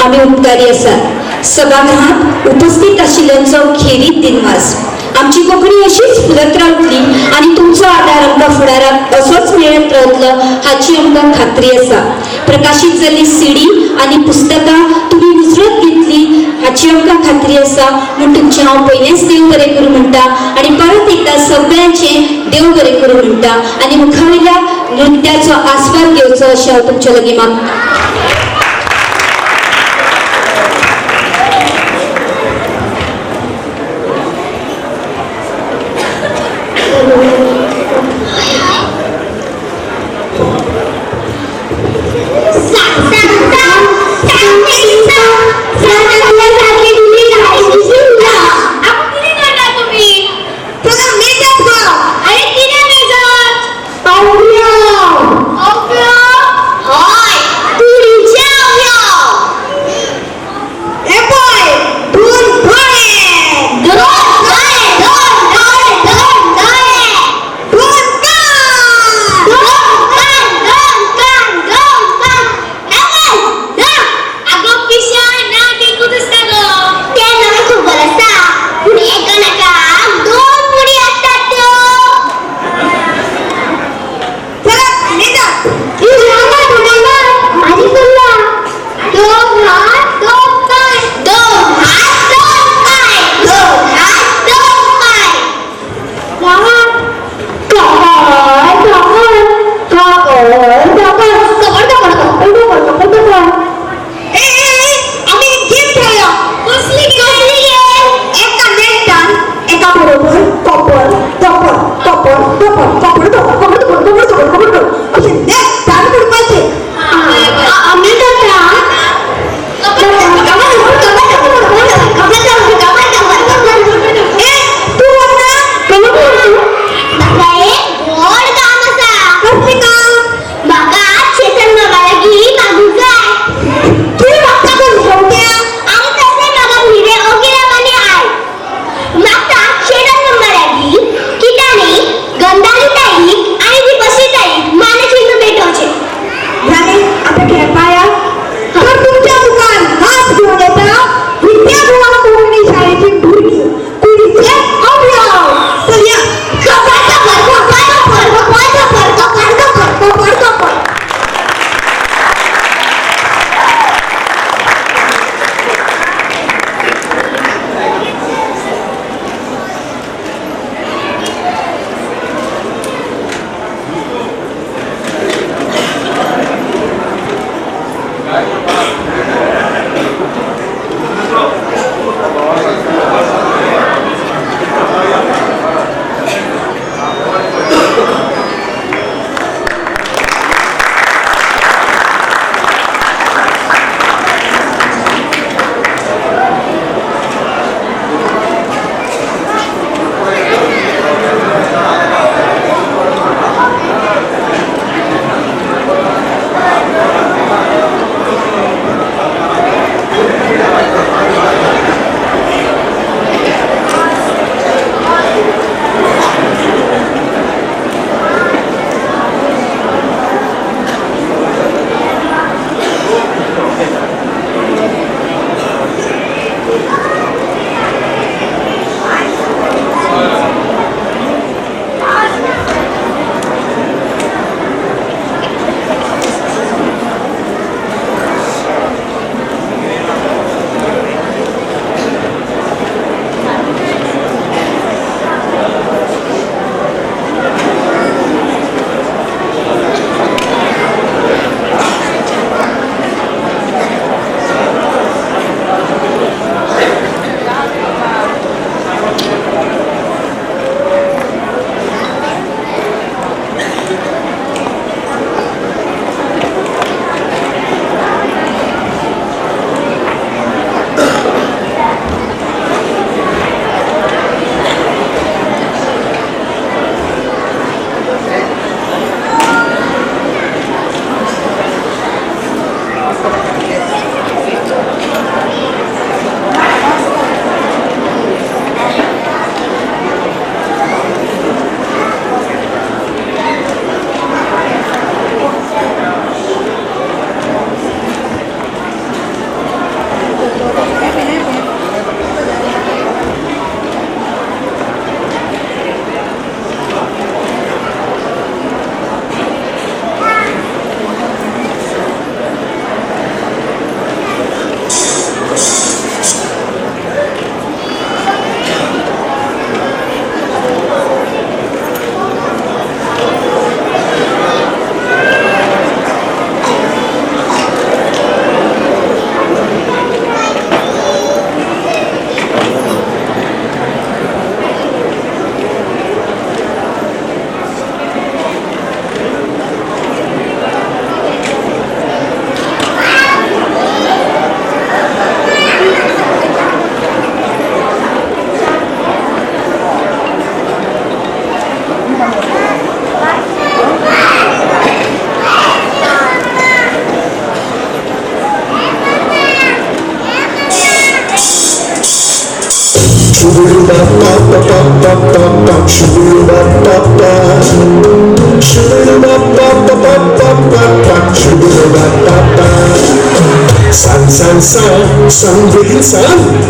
आमी उपकारी आसात. सभागृहात उपस्थित आशिल्ल्यांचो खेरीत दिनवास. आमची कोंकणी अशीच फुलत रावतली आणि तुमचो आदार आमकां फुडाराक असोच मेळत रावतलो हाची आमकां खात्री आसा. प्रकाशीत जाल्ली सीडी आणि पुस्तकां तुमी विसरत घेतली हाची आमकां खात्री आसा. म्हूण तुमचे हांव पयलेंच देव बरें करूं म्हणटा आणि परत एकदा सगळ्यांचे देव बरें करूं म्हणटा आणि मुखावयल्या नृत्याचो आस्वाद घेवचो अशें हांव तुमचे लागीं मागतां. असे नेट ताण पडपाचे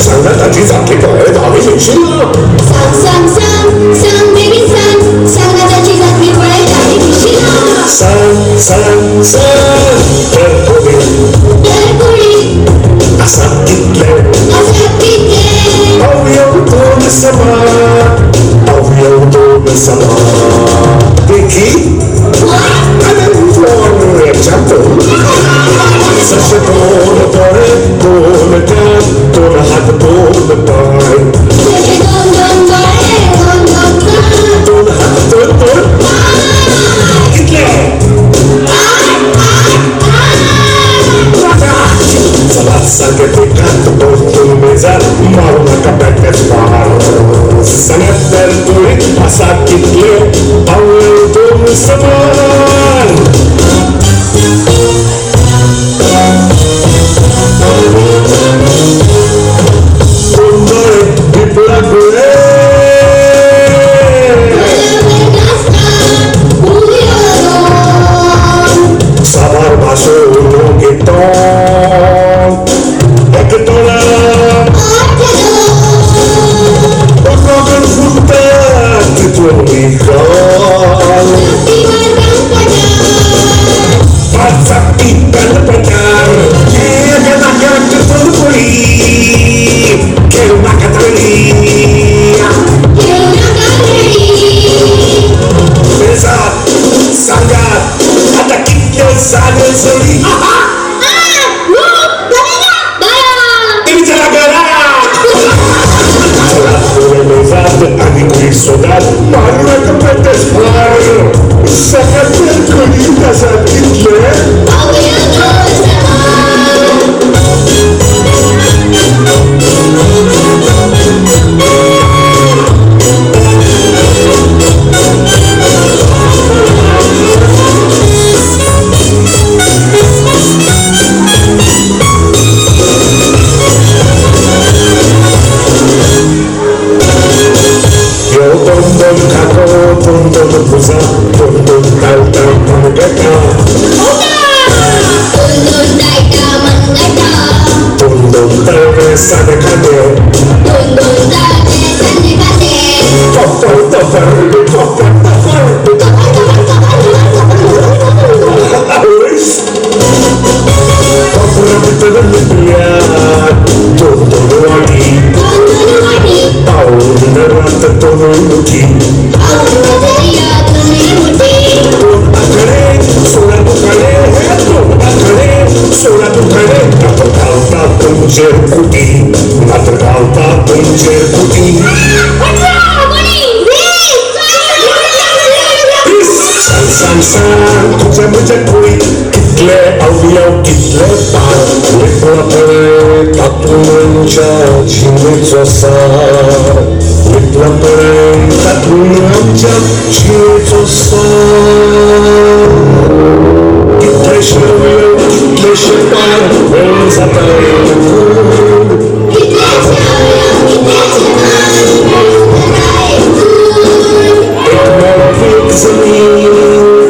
संगताची जाती कळे धावी मिळशील असा तिथले अवयव sama Vicky ada for example such a tone for it tone down tone had the tone by tone had the tone असा कितले आवळे दोन समान गोंधळ बिपला डोळे साबार भाषो घेतो एकटोला Rogan fruta titulikan Pasak ikan pecar Makan terpuli Makan terli Besar Sangat Ada kita sana seri Ini cara gerak Ani sodat malu ke petes par sangat terkulit sakit le Tonton kako, tonton pusa, tonton talta manggata. Tonton talta sadakade. Topar topar, topar topar. Awis. Topar betul lihat. Tonton wadi. Tahu nerat tonton muti. Kitle audio kitle par Liplapere tatunancha chinitso sar Liplapere tatunancha chinitso sar Kitle shepar Vel zatare Ekmelik zemin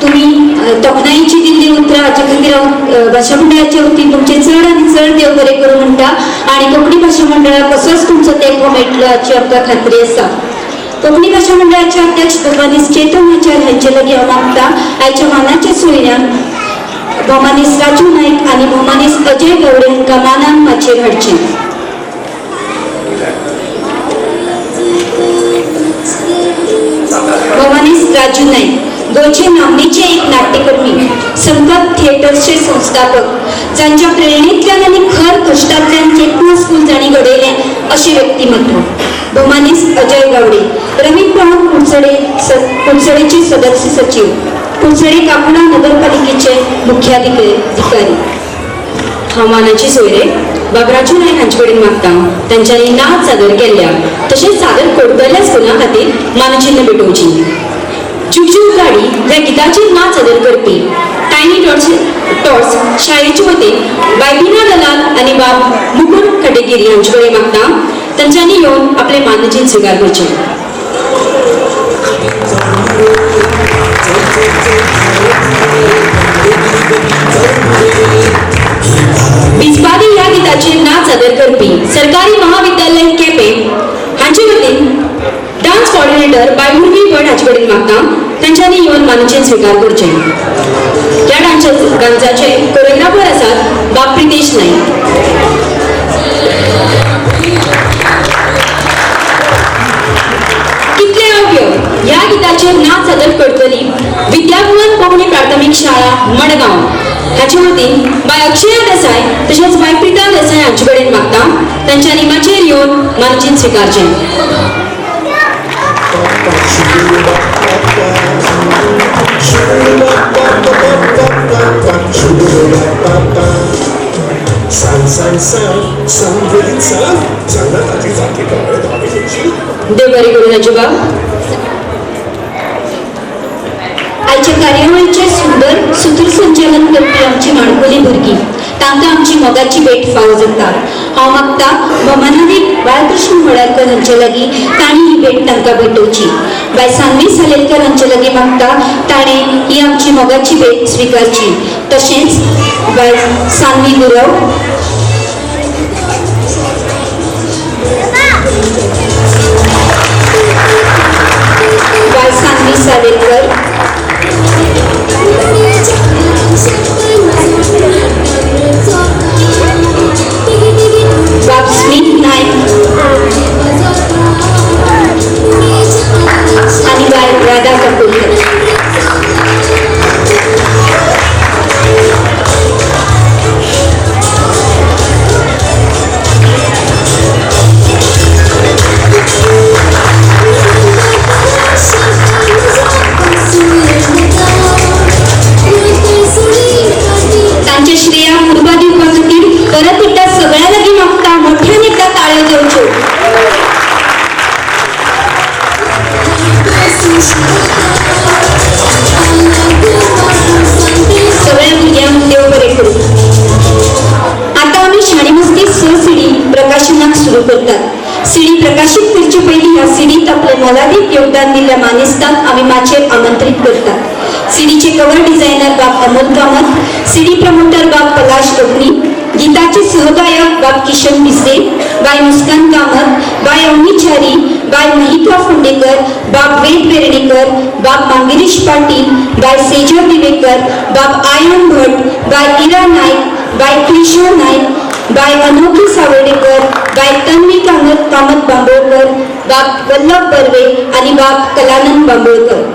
तुम्ही तोखणाईची दिल्ली उतरा हाचे खातीर भाशा मंडळाच्या वतीन तुमचे चड आनी चड देव बरें करूं म्हणटा आनी कोंकणी भाशा मंडळाक असोच तुमचो तेंको मेळटलो हाची आमकां खात्री आसा कोंकणी भाशा मंडळाचे अध्यक्ष भगवानीस चेतन आचार्य हांचे लागीं हांव मागता आयच्या मानाच्या सुयऱ्यान भोमानीस राजू नायक आनी भोमानीस अजय गवडे हांकां मानान माचयेर हाडचें भोमानीस राजू नायक गोंयचे नामनेचे एक नाट्यकर्मी संपत थिएटर्सचे संस्थापक जांच्या प्रेरणेंतल्यान आनी खर कश्टांतल्यान चेतना स्कूल तांणी घडयलें अशें व्यक्तिमत्व भोमानीस अजय गावडे रवींद्र कुलसडेचे सदस्य सचिव कुलसडे काकुणा नगरपालिकेचे मुख्याधिकारी हांव मानाची सोयरे बाबराजू नायक हांचे कडेन मागता तांच्यांनी नाच सादर केल्ल्या तशेंच सादर करतल्या स्कुलां खातीर मानचिन्ह भेटोवची चुकचूक गाडी ह्या गिताचेर नाच सादर करपी टायनी टॉर्च शाळेचे वतीन बायबिना दलाल आनी बाब मुकुंद खटेगिरी हांचे कडेन मागता तांच्यांनी येवन आपले मानचिन्ह स्विकार करचें बिस्बारी ह्या गीताचेर नाच सादर करपी सरकारी महाविद्यालय केपें हांचे वतीन डान्स कोऑर्डिनेटर बाय उर्वी भट हांचे कडेन मागता तांच्यांनी येवन मानचिन्ह स्विकार करचें तसेच गांजाचे कोरिओग्राफर आसात बाब प्रितेश नाईक. कितले अवयव ह्या गिताचेर नाच सादर करतली विद्याभुवन कोंकणी प्राथमीक शाळा मडगांव हाचे वतीन बाय अक्षया देसाय तशेंच बाय प्रिता देसाय हांचे कडेन मागता तांच्या निमाचेर येवन मानचिन स्विकारचें. देव बरें करूं अजिबाब. आयच्या कार्यावळीचे सुंदर सूत्रसंचालन करपी आमची माणकुली भुरगीं तांकां आमची मोगाची भेट फावो जाता. हांव मागता भोमानावीक बाळकृष्ण मडाळकर हांचे लागीं तांणी ही भेट तांकां भेटोवची. बाय सान्वी सालेलकर हांचे लागीं मागता ताणें ही आमची मोगाची भेट स्विकारची. तशेंच बाय सान्वी गुरव, बाय सान्वी सालेलकर, बाब स्मिथ नाईक आणि बाय राधा कपूरकर. तांच्या श्रेया मुरबा दिवपा खातीर परत एकदा सगळ्या लागीं मागता मोठ्यान एकदा ताळ्यो देवच्यो. सगळ्या भुरग्यांक देव बरें करूं. आता आमी शाणी मस्ती सीडी प्रकाशनाक सुरू करतात. सीडी प्रकाशित करचे पयलीं ह्या सीडीत आपले मोलादीक योगदान दिल्ल्या मानेस्तांक आमी माचेर आमंत्रीत करतात. सीडीचे कवर डिझायनर बाब अमोल कामत, सीडी प्रमोटर बाब पलाश अग्नी, गीताचे सहगायक बाब किशन भिसे, बाय मुस्कान कामत, बाय अवनीचारी, बाय महित्वा फोंडेकर, बाब वेद वेर्णेकर, बाब मांगिरीश पाटील, बाय सेजल दिवेकर, बाब आयन भट, बाय इरा नाईक, बाय केशव नाईक, बाय अनोखी सावर्डेकर, बाय तन्वी कामत बांबोळकर, बाब वल्लभ बर्वे आणि बाब कलानंद बांबोळकर.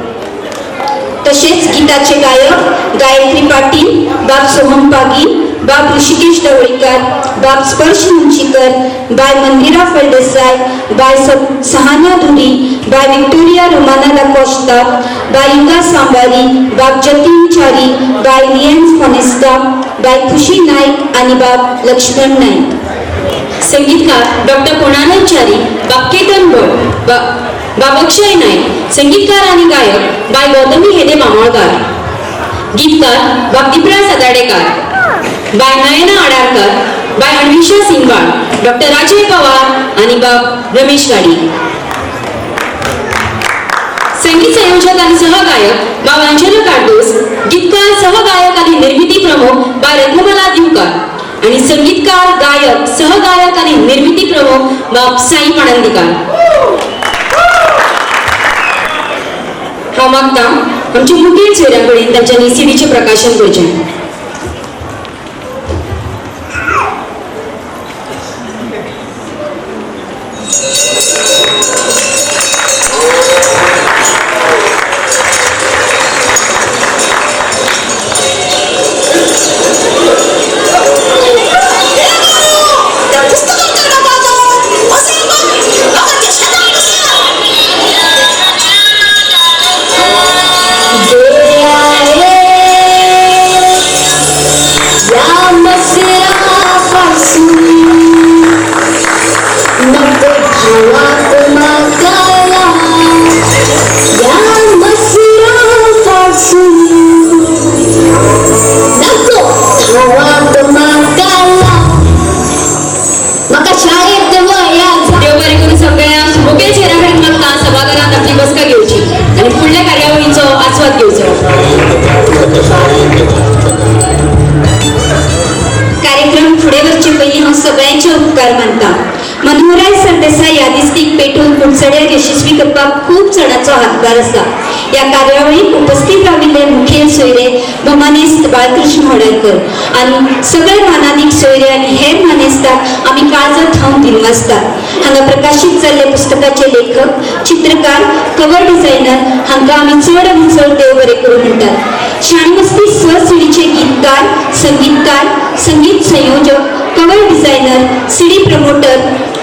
तसेच गीताचे गायक गायत्री पाटील, बाब सोहम पागी, बाब ऋषिकेश ढवळीकर, बाब स्पर्श मुंशीकर, बाय मंदिरा फळदेसाय, बाय सहाना धुरी, बाय विक्टोरिया रोमाना दा कोस्टा, बाय युगा सांबारी, बाब जतीन चारी, बाय लियन्स फॉनेस्का, बाय खुशी नाईक आणि बाब लक्ष्मण नाईक. संगीतकार डॉक्टर पुणानंद चारी, बाब केतन भट, बाब अक्षय नाईक. संगीतकार आणि गायक बाय गौतमी हेदे मामोळकार. गीतकार बाब दिपरा सदाडेकर, बाय नयना आडारकर, बाय अन्विषा सिंगवाळ, डॉक्टर राजय पवार आणि बाब रमेश गाडी. संगीत संयोजक आणि सहगायक बाब अंजलो कार्दोस. गीतकार सहगायक आणि निर्मिती प्रमुख बाय रत्नमाला दिवकर आणि संगीतकार गायक सहगायक आणि निर्मिती प्रमुख बाब साई पाणंदीकर. हांव मागता आमच्या मुखेल सोयऱ्यां कडेन तांच्यांनी सीडीचें प्रकाशन करचें. कार्यक्रम फुडें वरचे पयलीं हांव सगळ्यांचे उपकार मानता. मनोहरराय सरदेसाय यादिस्तीक पेटून कुडचड्यार यशस्वी करपाक खूब जाणांचो हातभार आसा. या कार्यावळीत उपस्थित राविल्ले मुखेल सोयरे भमानेस्त बाळकृष्ण होडकर आणि सगळे मानादीक सोयरे आणि हेर मानेस्ताक आम्ही काळजात हांव दिनवासतात. हांगा प्रकाशित जाल्ले पुस्तकाचे लेखक, चित्रकार, कवर डिझायनर हांकां आमी चड आनी चड देव बरें करूं म्हणटात. शाणी मस्ती सिडीचे गीतकार, संगीतकार, संगीत संयोजक, कवर डिझायनर, सीडी प्रमोटर,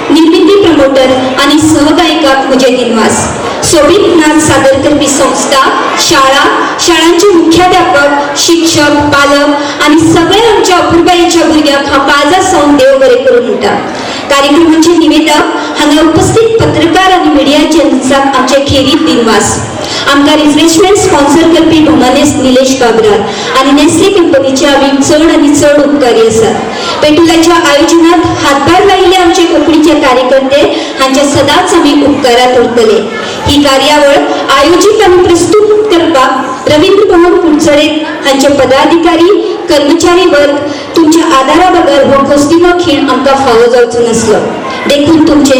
निर्मिती प्रमोटर आणि सहगायिकाक म्हजे दिनवास. सोबीत नाच सादर करपी संस्था, शाळा, शाळांचे मुख्याध्यापक, शिक्षक, पालक आणि सगळे आमच्या अपुरबायेच्या भुरग्यांक हांव काळजात सावन देव बरें करूं म्हणटा. कार्यक्रमाचे निवेदक हांगा उपस्थित पत्रकार आणि मिडिया जर्नलिस्टांक आमचे खेरीत दिनवास. आमकां रिफ्रेशमेंट स्पॉन्सर करपी भमानेस्त निलेश बाबरार आणि नेस्ले कंपनीचे आमी चड आनी चड उपकारी आसात. पेटुलाच्या आयोजनात हातभार लायिल्ले आमचे कोंकणीचे कार्यकर्ते हांचे सदांच आमी उपकारात उरतले. ही कार्यावळ आयोजीत आनी प्रस्तुत करपाक रवींद्र भवन कुडचडे हांचे पदाधिकारी, कर्मचारी वर्ग तुमच्या आदारा बगर हो खोस्तिनो खीण आमकां फावो जावचो नासलो. देखून तुमचे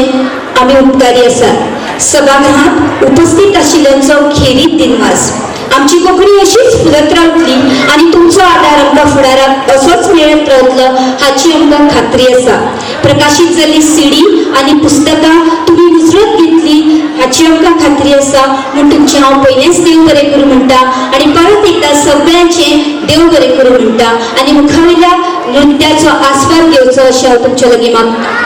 आमी उपकारी आसात. सभागृहात उपस्थित आशिल्ल्यांचो खेरीत दिनवास. आमची कोंकणी अशीच फुलत रावतली आणि तुमचो आदार आमकां फुडाराक असोच मेळत रावतलो हाची आमकां खात्री आसा. प्रकाशीत जाल्ली सीडी आणि पुस्तकां तुमी विसरत घेतली हाची आमकां खात्री आसा. म्हूण तुमचे हांव पयलेंच देव बरें करूं म्हणटा आणि परत एकदा सगळ्यांचे देव बरें करूं म्हणटा आणि मुखावयल्या नृत्याचो आस्वाद घेवचो अशें हांव तुमचे लागीं मागता.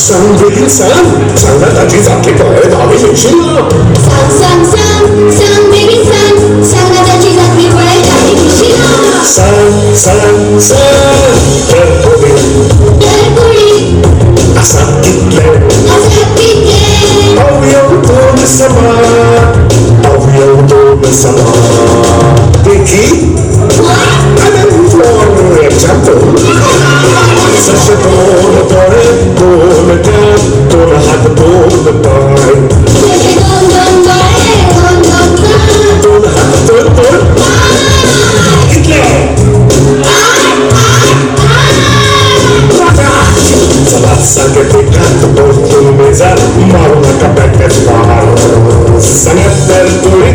सांग देखील सांग सांगण्यात आजी जातली पळय धावी घेशील सांग सांग सांग असा कितले अवयव दोन समान अवयव दोन समान देखी Such a bone down, don't have the bone पाय don't have the bone कितले चला सांगे ते कात बोल तुम्ही जा मारू नका बॅटच मार सगळ्यात तर तुळी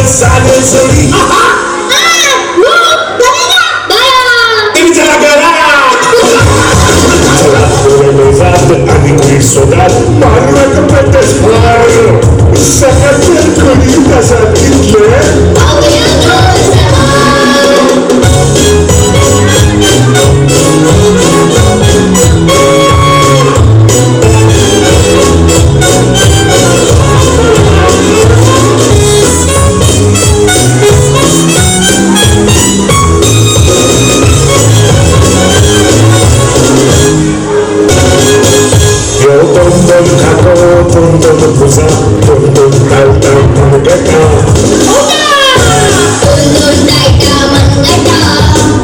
सागर सरी तुम्ही चला करा चला पुढे जात आणि नीट सोडात मारलं तर प्रत्यक्ष फार सगळ्यात कोणी कसा तिथले Don Caco, Don Pusa, Don Talta, Mangata,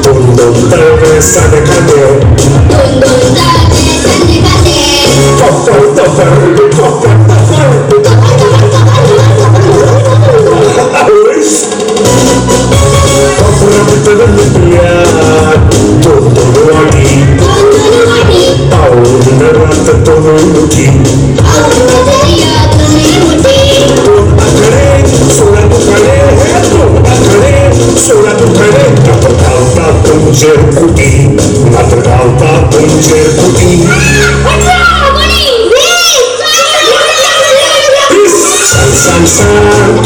Don Talve Sanakade, Topper,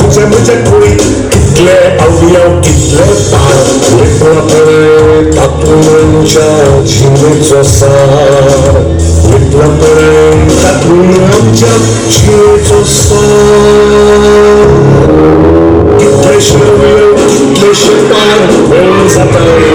तुझ्या माझ्या कोळी कितले अवयव कितले पार विप्लपणे तातूंच्या झिमेचो सार विप्लपणे तातून आमच्या झिमेचो सार कितलेशे अवयव कितलेशे पार वेळ जाता